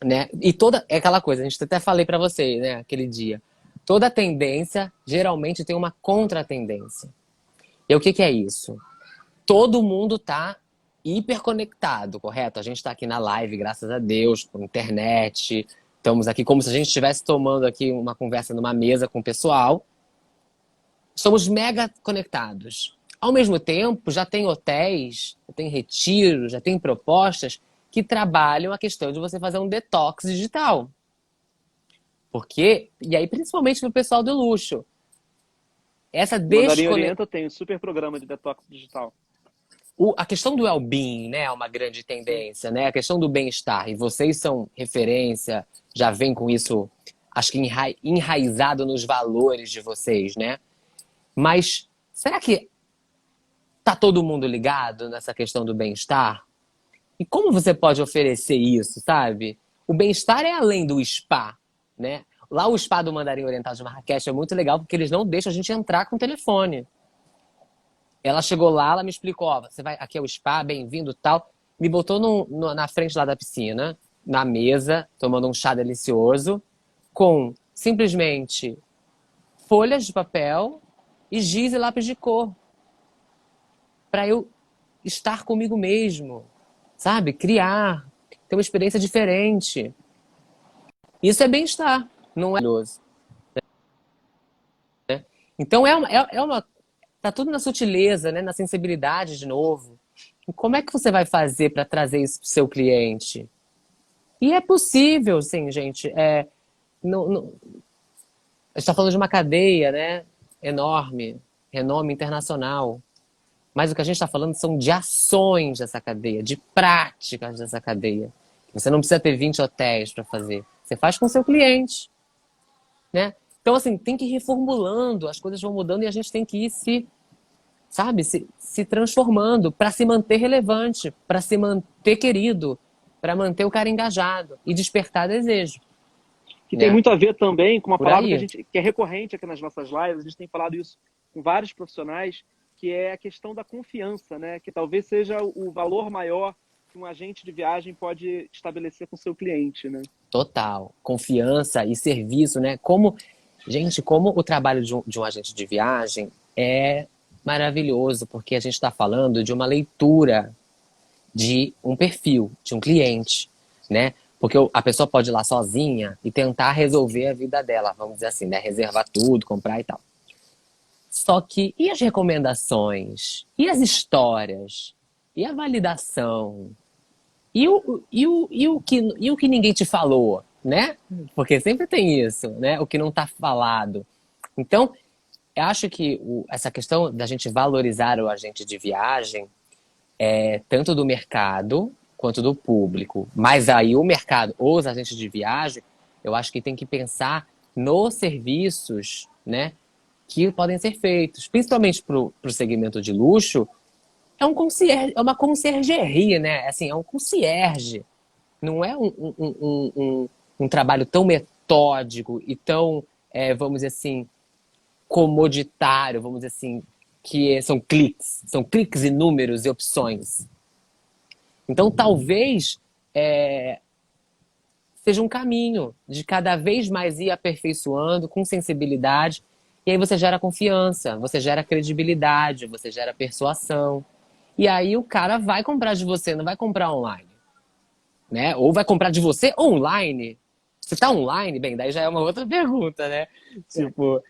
né? E é aquela coisa, a gente até falei para você, né, aquele dia. Toda tendência geralmente tem uma contra-tendência. E o que é isso? Todo mundo tá hiperconectado, correto? A gente está aqui na live, graças a Deus, por internet. Estamos aqui como se a gente estivesse tomando aqui uma conversa numa mesa com o pessoal. Somos mega conectados. Ao mesmo tempo, já tem hotéis, já tem retiros, já tem propostas que trabalham a questão de você fazer um detox digital. E aí principalmente para o pessoal do luxo. Essa Mandarim Oriental tem um super programa de detox digital. A questão do well-being, né, é uma grande tendência, né? A questão do bem-estar. E vocês são referência, já vem com isso, acho que enraizado nos valores de vocês, né? Mas será que tá todo mundo ligado nessa questão do bem-estar? E como você pode oferecer isso, sabe? O bem-estar é além do spa, né? Lá o spa do Mandarim Oriental de Marrakech é muito legal porque eles não deixam a gente entrar com o telefone. Ela chegou lá, ela me explicou, ó, você vai, aqui é o spa, bem-vindo, tal. Me botou na frente lá da piscina, na mesa, tomando um chá delicioso, com simplesmente folhas de papel e giz e lápis de cor. Para eu estar comigo mesmo, sabe? Criar, ter uma experiência diferente. Isso é bem-estar, não é maravilhoso. Então tá tudo na sutileza, né? Na sensibilidade de novo. E como é que você vai fazer para trazer isso pro seu cliente? E é possível, sim, gente. A gente está falando de uma cadeia, né? Enorme, renome internacional. Mas o que a gente está falando são de ações dessa cadeia, de práticas dessa cadeia. Você não precisa ter 20 hotéis para fazer. Você faz com o seu cliente, né? Então, assim, tem que ir reformulando, as coisas vão mudando e a gente tem que ir se transformando para se manter relevante, para se manter querido, para manter o cara engajado e despertar desejo. Que tem muito a ver também com uma Por palavra aí. que é recorrente aqui nas nossas lives, a gente tem falado isso com vários profissionais, que é a questão da confiança, né? Que talvez seja o valor maior que um agente de viagem pode estabelecer com o seu cliente, né? Total. Confiança e serviço, né? Gente, como o trabalho de um agente de viagem é maravilhoso, porque a gente está falando de uma leitura de um perfil, de um cliente, né? Porque a pessoa pode ir lá sozinha e tentar resolver a vida dela, vamos dizer assim, né? Reservar tudo, comprar e tal. Só que, e as recomendações? E as histórias? E a validação? E o que ninguém te falou, né? Porque sempre tem isso, né? O que não está falado. Então, eu acho que essa questão da gente valorizar o agente de viagem é tanto do mercado quanto do público. Mas aí o mercado, os agentes de viagem, eu acho que tem que pensar nos serviços, né, que podem ser feitos, principalmente para o segmento de luxo. É um concierge, é uma conciergerie, né? Assim, é um concierge. Não é um trabalho tão metódico e tão, vamos dizer assim, comoditário, vamos dizer assim, que são cliques e números e opções. Então, talvez seja um caminho de cada vez mais ir aperfeiçoando com sensibilidade, e aí você gera confiança, você gera credibilidade, você gera persuasão. E aí o cara vai comprar de você, não vai comprar online, né? Ou vai comprar de você online. Você tá online? Bem, daí já é uma outra pergunta, né? Tipo,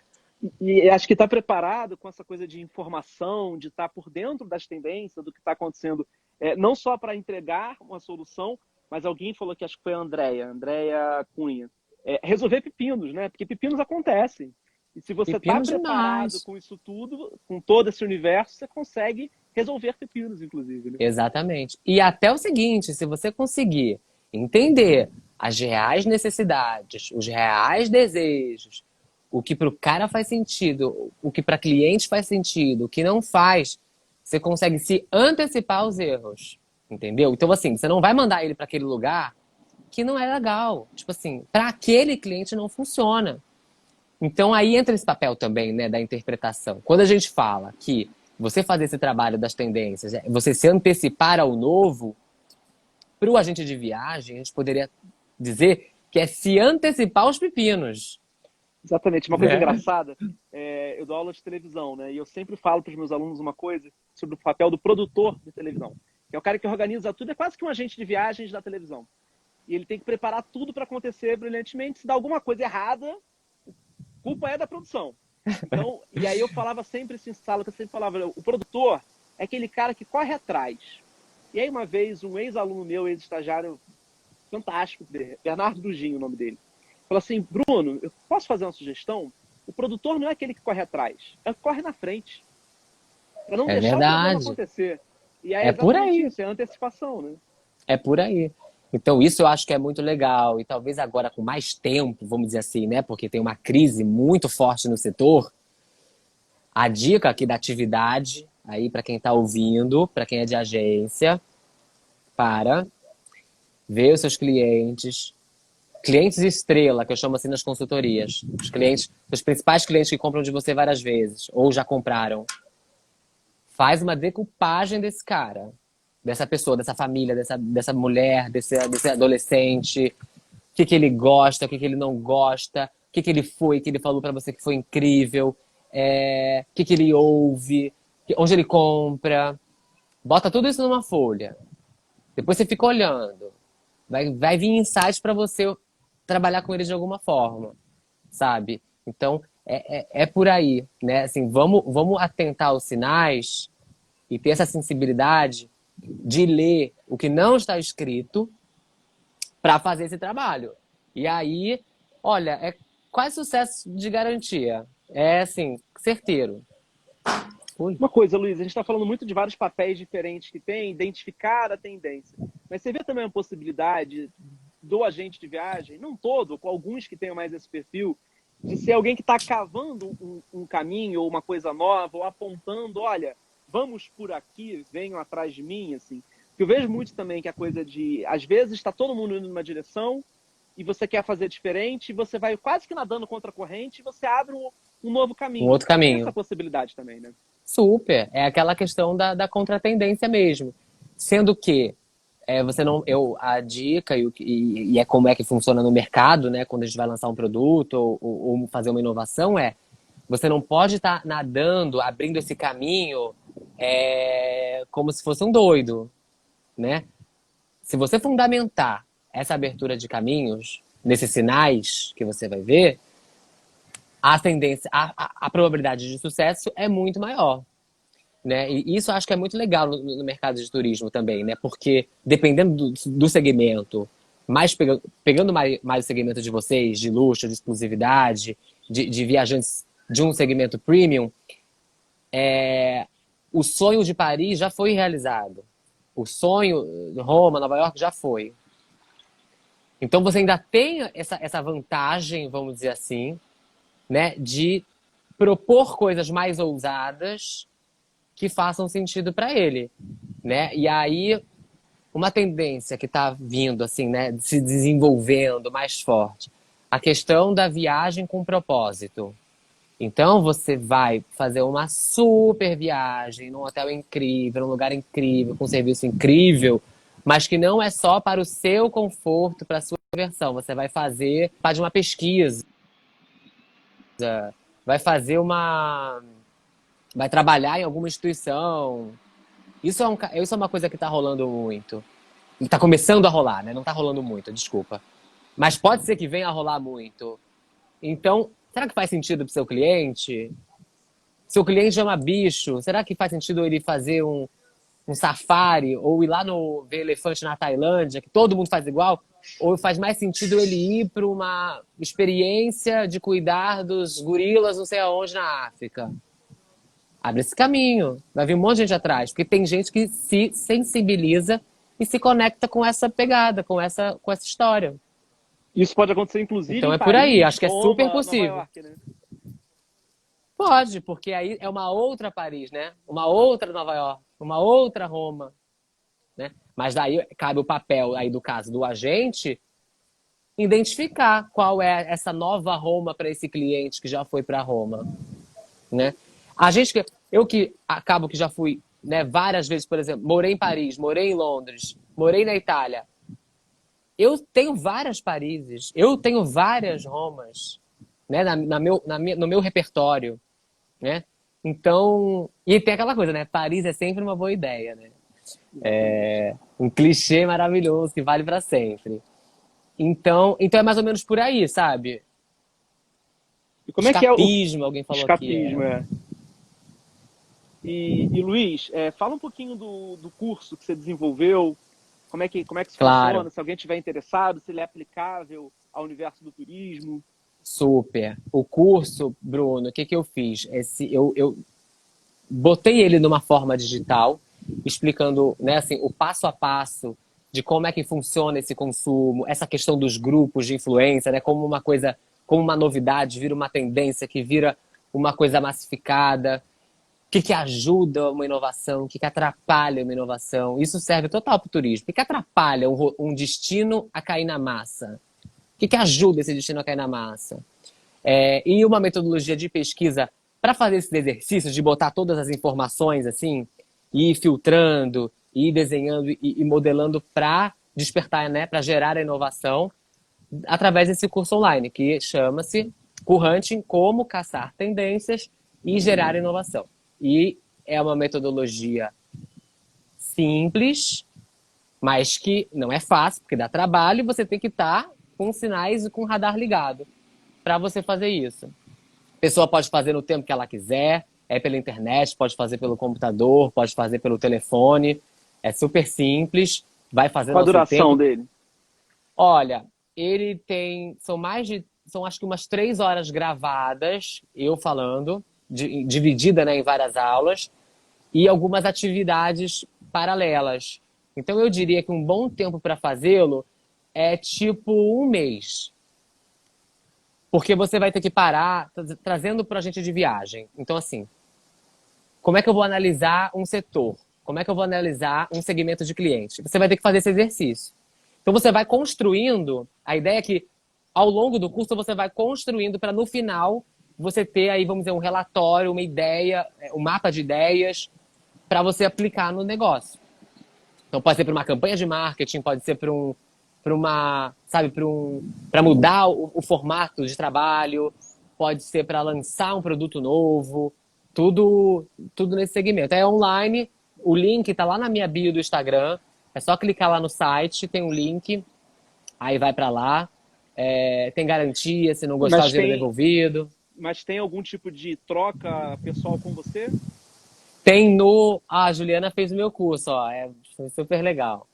E acho que está preparado com essa coisa de informação, de estar por dentro das tendências, do que está acontecendo, não só para entregar uma solução, mas alguém falou que acho que foi a Andréia Cunha, resolver pepinos, né? Porque pepinos acontecem. E se você está pepino preparado demais. com isso tudo, com todo esse universo, você consegue resolver pepinos, inclusive, né? Exatamente. E até o seguinte, se você conseguir entender as reais necessidades, os reais desejos, o que para o cara faz sentido, o que para cliente faz sentido, o que não faz, você consegue se antecipar aos erros, entendeu? Então, assim, você não vai mandar ele para aquele lugar que não é legal. Tipo assim, para aquele cliente não funciona. Então, aí entra esse papel também, né, da interpretação. Quando a gente fala que você fazer esse trabalho das tendências, você se antecipar ao novo, para o agente de viagem, a gente poderia dizer que é se antecipar aos pepinos. Exatamente. Uma coisa engraçada, eu dou aula de televisão, né? E eu sempre falo para os meus alunos uma coisa sobre o papel do produtor de televisão, que é o cara que organiza tudo, é quase que um agente de viagens da televisão. E ele tem que preparar tudo para acontecer brilhantemente. Se dá alguma coisa errada, a culpa é da produção. Então, e aí eu falava sempre assim em sala, que eu sempre falava, o produtor é aquele cara que corre atrás. E aí uma vez, um ex-aluno meu, ex-estagiário, fantástico, Bernardo Duginho, o nome dele, falou assim, Bruno, eu posso fazer uma sugestão? O produtor não é aquele que corre atrás, é o que corre na frente. Para não deixar o problema acontecer. E aí É por aí. isso, é a antecipação, né? É por aí. Então, isso eu acho que é muito legal. E talvez agora, com mais tempo, vamos dizer assim, né? Porque tem uma crise muito forte no setor. A dica aqui da atividade, aí para quem está ouvindo, para quem é de agência, para ver os seus clientes, clientes estrela, que eu chamo assim nas consultorias. Os clientes, os principais clientes que compram de você várias vezes, ou já compraram. Faz uma decupagem desse cara, dessa pessoa, dessa família, dessa mulher, desse adolescente. O que ele gosta, o que ele não gosta, o que ele foi, que ele falou pra você que foi incrível, o que ele ouve, onde ele compra. Bota tudo isso numa folha. Depois você fica olhando. Vai vir insights pra você trabalhar com ele de alguma forma, sabe? Então, é por aí, né? Assim, vamos atentar aos sinais e ter essa sensibilidade de ler o que não está escrito para fazer esse trabalho. E aí, olha, é quase sucesso de garantia. É, assim, certeiro. Ui. Uma coisa, Luiz, a gente está falando muito de vários papéis diferentes que tem, identificar a tendência. Mas você vê também a possibilidade do agente de viagem, não todo, com alguns que tenham mais esse perfil, de ser alguém que está cavando um caminho ou uma coisa nova, ou apontando, olha, vamos por aqui, venham atrás de mim, assim. Porque eu vejo muito também que a coisa de, às vezes, está todo mundo indo numa direção e você quer fazer diferente, e você vai quase que nadando contra a corrente e você abre um novo caminho. Um outro caminho. Tem essa possibilidade também, né? Super. É aquela questão da contratendência mesmo. Sendo que você não, a dica e é como é que funciona no mercado, né? Quando a gente vai lançar um produto ou fazer uma inovação você não pode estar nadando, abrindo esse caminho como se fosse um doido, né? Se você fundamentar essa abertura de caminhos nesses sinais que você vai ver, a tendência, a probabilidade de sucesso é muito maior. Né? E isso eu acho que é muito legal no mercado de turismo também, né? Porque dependendo do segmento, pegando mais o segmento de vocês, de luxo, de exclusividade, de viajantes de um segmento premium, o sonho de Paris já foi realizado. O sonho de Roma, Nova York já foi. Então você ainda tem essa vantagem, vamos dizer assim, né? De propor coisas mais ousadas que façam sentido para ele, né? E aí, uma tendência que está vindo, assim, né? Se desenvolvendo mais forte. A questão da viagem com propósito. Então, você vai fazer uma super viagem num hotel incrível, num lugar incrível, com um serviço incrível, mas que não é só para o seu conforto, para a sua diversão. Você vai fazer, faz uma pesquisa, vai fazer vai trabalhar em alguma instituição. Isso é uma coisa que está rolando muito. Está começando a rolar, né? Não está rolando muito, desculpa. Mas pode ser que venha a rolar muito. Então, será que faz sentido para o seu cliente? Seu cliente ama bicho. Será que faz sentido ele fazer um safari ou ir lá ver elefante na Tailândia, que todo mundo faz igual? Ou faz mais sentido ele ir para uma experiência de cuidar dos gorilas não sei aonde na África? Abre esse caminho. Vai vir um monte de gente atrás. Porque tem gente que se sensibiliza e se conecta com essa pegada, com essa história. Isso pode acontecer, inclusive, então em é por aí. Paris, Acho que é Roma, super possível. Nova York, né? Pode, porque aí é uma outra Paris, né? Uma outra Nova York, uma outra Roma, né? Mas daí cabe o papel aí do caso do agente identificar qual é essa nova Roma para esse cliente que já foi para Roma, né? Eu que acabo que já fui, né, várias vezes, por exemplo, morei em Paris, morei em Londres, morei na Itália. Eu tenho várias Parises, eu tenho várias Romas, né, no meu repertório, né? Então, e tem aquela coisa, né? Paris é sempre uma boa ideia, né? É um clichê maravilhoso que vale para sempre. Então é mais ou menos por aí, sabe? E como é que é o Escapismo, alguém falou escapismo, aqui. E Luiz, fala um pouquinho do curso que você desenvolveu, como é que isso Claro. funciona, se alguém estiver interessado, se ele é aplicável ao universo do turismo. Super. O curso, Bruno, o que eu fiz? Eu botei ele numa forma digital, explicando, né, assim, o passo a passo de como é que funciona esse consumo, essa questão dos grupos de influência, né, como uma novidade vira uma tendência, que vira uma coisa massificada. O que ajuda uma inovação, o que atrapalha uma inovação. Isso serve total para o turismo. O que atrapalha um destino a cair na massa? O que ajuda esse destino a cair na massa? E uma metodologia de pesquisa para fazer esses exercícios de botar todas as informações assim, e ir filtrando, e ir desenhando e modelando para despertar, né, para gerar a inovação através desse curso online, que chama-se Currunting, como caçar tendências e gerar inovação. E é uma metodologia simples, mas que não é fácil, porque dá trabalho e você tem que estar com sinais e com o radar ligado para você fazer isso. A pessoa pode fazer no tempo que ela quiser, pela internet, pode fazer pelo computador, pode fazer pelo telefone. É super simples, vai fazer Qual a no seu duração tempo. dele? Olha, ele são acho que umas 3 horas gravadas, eu falando, dividida, né, em várias aulas, e algumas atividades paralelas. Então eu diria que um bom tempo para fazê-lo é tipo 1 mês. Porque você vai ter que parar trazendo para a gente de viagem. Então, assim, como é que eu vou analisar um setor? Como é que eu vou analisar um segmento de cliente? Você vai ter que fazer esse exercício. Então você vai construindo, a ideia é que ao longo do curso você vai construindo para no final você ter aí, vamos dizer, um relatório, uma ideia, um mapa de ideias para você aplicar no negócio. Então pode ser para uma campanha de marketing, pode ser para mudar o formato de trabalho, pode ser para lançar um produto novo, tudo nesse segmento. É online, o link está lá na minha bio do Instagram, é só clicar lá no site, tem um link, aí vai para lá, tem garantia, se não gostar o Mas dinheiro tem, devolvido. mas tem algum tipo de troca pessoal com você? Tem no... Ah, a Juliana fez o meu curso, ó, foi super legal.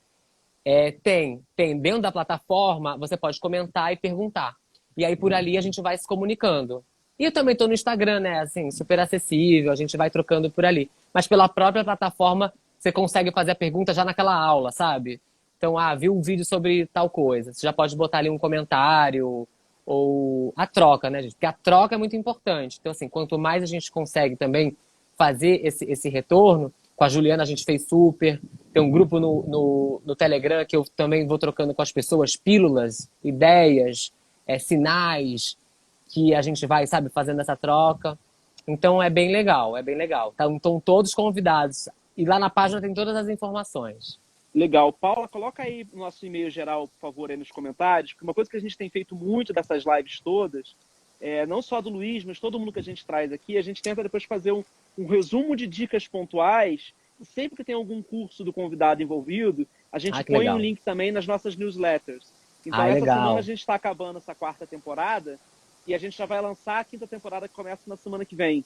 Tem dentro da plataforma, você pode comentar e perguntar. E aí por ali a gente vai se comunicando. E eu também tô no Instagram, né? Assim, super acessível, a gente vai trocando por ali. Mas pela própria plataforma, você consegue fazer a pergunta já naquela aula, sabe? Então, viu um vídeo sobre tal coisa. Você já pode botar ali um comentário ou a troca, né, gente? Porque a troca é muito importante. Então, assim, quanto mais a gente consegue também fazer esse retorno, com a Juliana a gente fez super. Tem um grupo no Telegram que eu também vou trocando com as pessoas pílulas, ideias, sinais que a gente vai, sabe, fazendo essa troca. Então é bem legal, é bem legal. Estão todos convidados. E lá na página tem todas as informações. Legal. Paula, coloca aí o nosso e-mail geral, por favor, aí nos comentários, porque uma coisa que a gente tem feito muito dessas lives todas, não só do Luiz, mas todo mundo que a gente traz aqui, a gente tenta depois fazer um resumo de dicas pontuais, e sempre que tem algum curso do convidado envolvido, a gente põe legal. um link também nas nossas newsletters. Então, essa legal. semana a gente está acabando essa 4ª temporada, e a gente já vai lançar a 5ª temporada, que começa na semana que vem.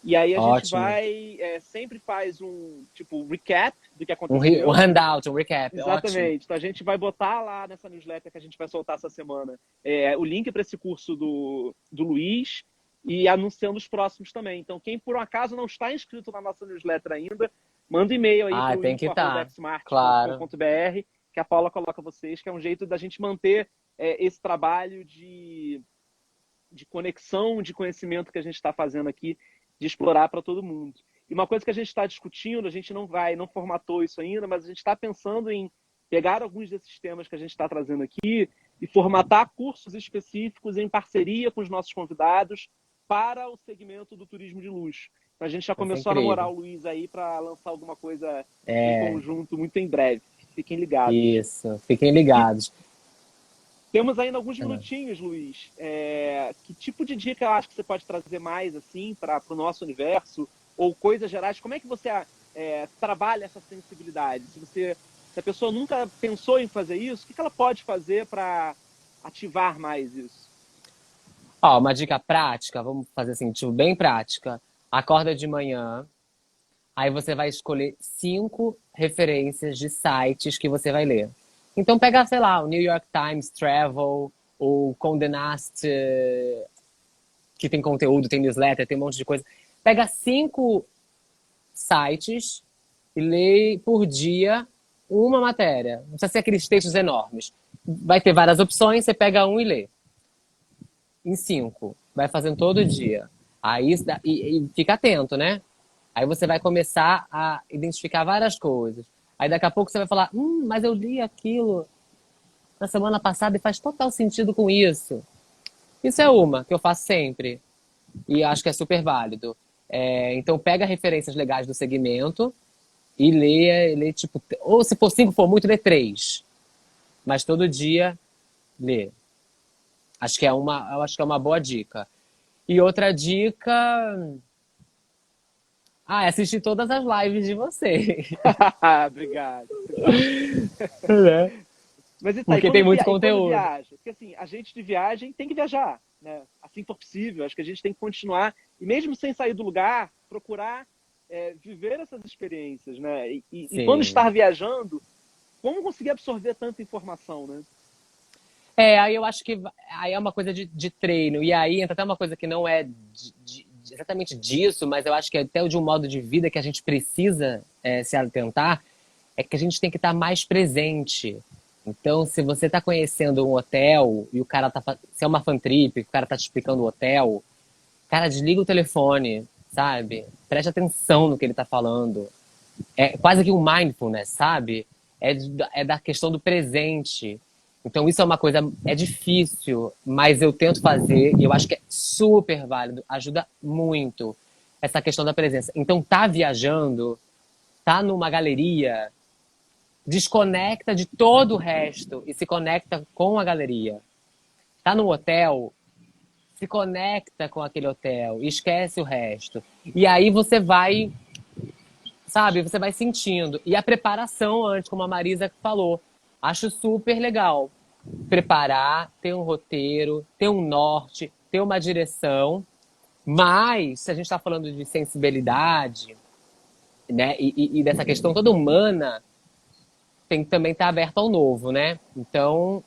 E aí a gente vai, sempre faz um recap do que aconteceu. Um handout, um recap. Exatamente. Ótimo. Então a gente vai botar lá nessa newsletter que a gente vai soltar essa semana o link para esse curso do Luiz e anunciando os próximos também. Então quem por um acaso não está inscrito na nossa newsletter ainda, manda um e-mail aí para o info@xmart.com.br que a Paula coloca vocês, que é um jeito da gente manter esse trabalho de conexão, de conhecimento que a gente está fazendo aqui, de explorar para todo mundo. E uma coisa que a gente está discutindo, a gente não formatou isso ainda, mas a gente está pensando em pegar alguns desses temas que a gente está trazendo aqui e formatar cursos específicos em parceria com os nossos convidados para o segmento do turismo de luxo. Então, a gente já começou a namorar o Luiz aí para lançar alguma coisa em conjunto muito em breve. Fiquem ligados. Isso, fiquem ligados. Temos ainda alguns minutinhos, Luiz. Que tipo de dica eu acho que você pode trazer mais assim para o nosso universo? Ou coisas gerais? Como é que você trabalha essa sensibilidade? Se a pessoa nunca pensou em fazer isso, o que ela pode fazer para ativar mais isso? Uma dica prática, vamos fazer assim, tipo, bem prática. Acorda de manhã, aí você vai escolher 5 referências de sites que você vai ler. Então pega, sei lá, o New York Times Travel, o Condé Nast, que tem conteúdo, tem newsletter, tem um monte de coisa. Pega 5 sites e lê por dia uma matéria. Não precisa ser aqueles textos enormes. Vai ter várias opções, você pega um e lê. Em 5. Vai fazendo todo dia. Aí, e fica atento, né? Aí você vai começar a identificar várias coisas. Aí daqui a pouco você vai falar, mas eu li aquilo na semana passada e faz total sentido com isso. Isso é uma que eu faço sempre. E acho que é super válido. Então pega referências legais do segmento e lê tipo... Ou se for 5, for muito, lê 3. Mas todo dia, lê. Eu acho que é uma boa dica. E outra dica... é assistir todas as lives de vocês. Obrigado. Mas e porque tem muito conteúdo. Viaja? Porque assim, a gente de viagem tem que viajar, né? Assim for possível. Acho que a gente tem que continuar. E mesmo sem sair do lugar, procurar viver essas experiências, né? E quando estar viajando, como conseguir absorver tanta informação, né? Aí eu acho que aí é uma coisa de treino. E aí entra até uma coisa que não é exatamente disso, mas eu acho que é até de um modo de vida que a gente precisa se atentar, é que a gente tem que estar mais presente. Então, se você está conhecendo um hotel e o cara se é uma fan trip, o cara tá te explicando o hotel, cara, desliga o telefone, sabe? Preste atenção no que ele tá falando. É quase que um mindfulness, sabe? É da questão do presente. Então isso é uma coisa, é difícil, mas eu tento fazer e eu acho que é super válido, ajuda muito essa questão da presença. Então tá viajando, tá numa galeria, desconecta de todo o resto e se conecta com a galeria. Tá no hotel, se conecta com aquele hotel, esquece o resto. E aí você vai, sabe, você vai sentindo. E a preparação antes, como a Marisa falou, acho super legal. Preparar, ter um roteiro, ter um norte, ter uma direção. Mas, se a gente está falando de sensibilidade, né, e dessa questão toda humana, tem que também estar aberto ao novo, né? Então,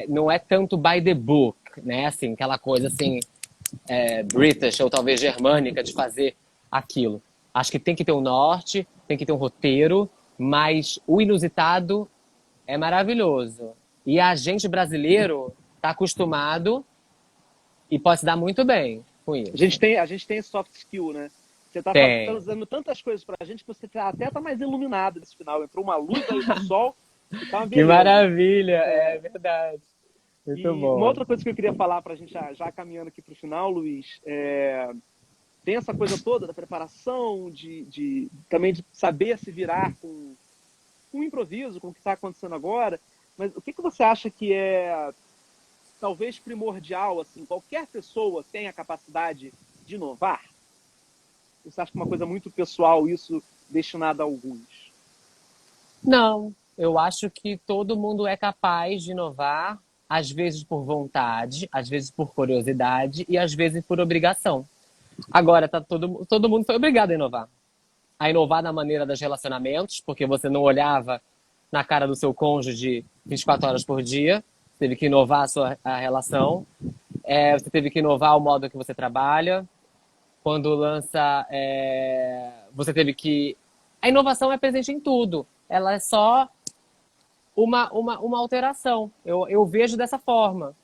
não é tanto by the book, né? Assim, aquela coisa assim, British ou talvez germânica de fazer aquilo. Acho que tem que ter um norte, tem que ter um roteiro, mas o inusitado é maravilhoso. E a gente brasileiro está acostumado e pode se dar muito bem com isso. A gente tem soft skill, né? Você tá fazendo tantas coisas pra gente que você até tá mais iluminado nesse final. Entrou uma luz aí do sol e tá uma Que beleza. maravilha, é verdade. Muito bom. Uma outra coisa que eu queria falar pra gente já caminhando aqui pro final, Luiz, tem essa coisa toda da preparação, também de saber se virar com um improviso, com o que está acontecendo agora. Mas o que você acha que é talvez primordial, assim, qualquer pessoa tem a capacidade de inovar? Você acha que é uma coisa muito pessoal isso destinado a alguns? Não, eu acho que todo mundo é capaz de inovar, às vezes por vontade, às vezes por curiosidade e às vezes por obrigação. Agora, todo mundo foi obrigado a inovar. A inovar na maneira dos relacionamentos, porque você não olhava na cara do seu cônjuge 24 horas por dia, teve que inovar a relação, você teve que inovar o modo que você trabalha. Quando lança, você teve que... A inovação é presente em tudo. Ela é só uma alteração. Eu vejo dessa forma.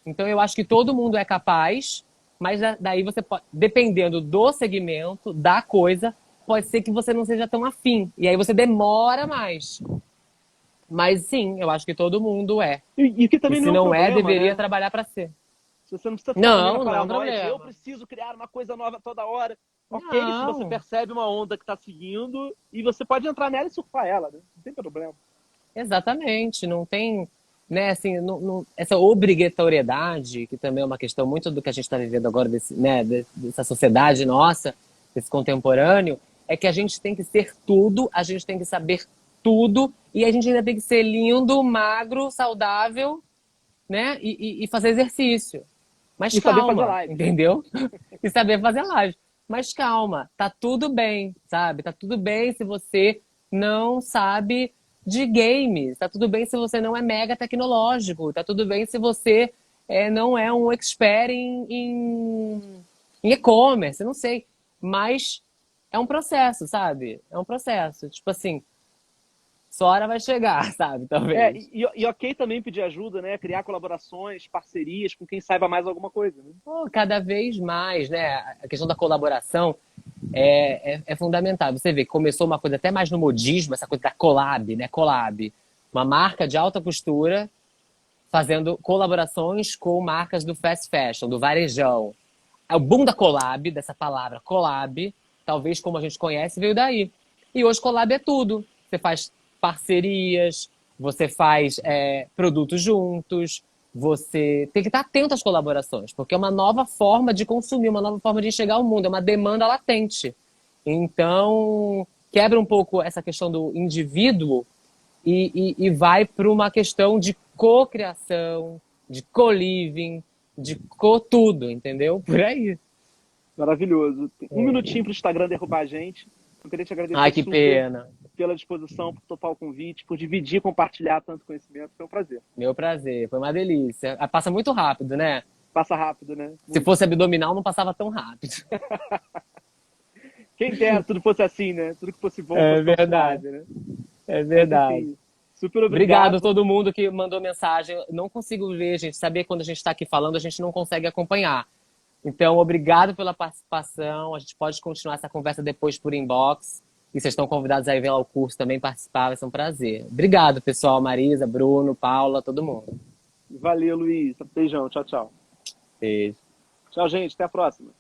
Então, eu acho que todo mundo é capaz, mas daí você pode, dependendo do segmento, da coisa, pode ser que você não seja tão afim. E aí você demora mais. Mas sim, eu acho que todo mundo é. E que também se não não é, um problema, deveria né? trabalhar para ser. Se você não precisa ficar Não é um paranoia, problema. eu preciso criar uma coisa nova toda hora. Ok, se você percebe uma onda que está seguindo, e você pode entrar nela e surfar ela, né? Não tem problema. Exatamente, não tem, né, assim, essa obrigatoriedade, que também é uma questão muito do que a gente está vivendo agora, dessa sociedade nossa, desse contemporâneo, é que a gente tem que ser tudo, a gente tem que saber tudo, e a gente ainda tem que ser lindo, magro, saudável, né, e fazer exercício. Mas E calma, saber fazer live. entendeu? E saber fazer live. Mas calma, tá tudo bem, sabe? Tá tudo bem se você não sabe de games, tá tudo bem se você não é mega tecnológico, tá tudo bem se você não é um expert em e-commerce, não sei. Mas é um processo, sabe? É um processo. Tipo assim, sua hora vai chegar, sabe? Talvez. E ok também pedir ajuda, né? Criar colaborações, parcerias com quem saiba mais alguma coisa. Né? Pô, cada vez mais, né? A questão da colaboração é fundamental. Você vê que começou uma coisa até mais no modismo, essa coisa da collab, né? Collab. Uma marca de alta costura fazendo colaborações com marcas do fast fashion, do varejão. O boom da collab, dessa palavra collab, talvez como a gente conhece, veio daí. E hoje collab é tudo. Você faz parcerias, você faz produtos juntos, você tem que estar atento às colaborações, porque é uma nova forma de consumir, uma nova forma de enxergar o mundo, é uma demanda latente. Então, quebra um pouco essa questão do indivíduo e vai para uma questão de cocriação, de co-living, de co-tudo, entendeu? Por aí. Maravilhoso. Um minutinho para o Instagram derrubar a gente. Eu queria te agradecer. Ai, que pena. Pela disposição, por topar o convite, por dividir, compartilhar tanto conhecimento. Foi um prazer. Meu prazer, foi uma delícia. Passa muito rápido, né? Passa rápido, né? Se fosse abdominal, não passava tão rápido. Quem dera tudo fosse assim, né? Tudo que fosse bom É fosse verdade. suave, né? É verdade. Enfim, super obrigado. Obrigado a todo mundo que mandou mensagem. Eu não consigo ver, gente. Saber quando a gente está aqui falando, a gente não consegue acompanhar. Então, obrigado pela participação. A gente pode continuar essa conversa depois por inbox. E vocês estão convidados a ir ver lá o curso também, participar. Vai ser um prazer. Obrigado, pessoal. Marisa, Bruno, Paula, todo mundo. Valeu, Luiz. Beijão. Tchau, tchau. Beijo. Tchau, gente. Até a próxima.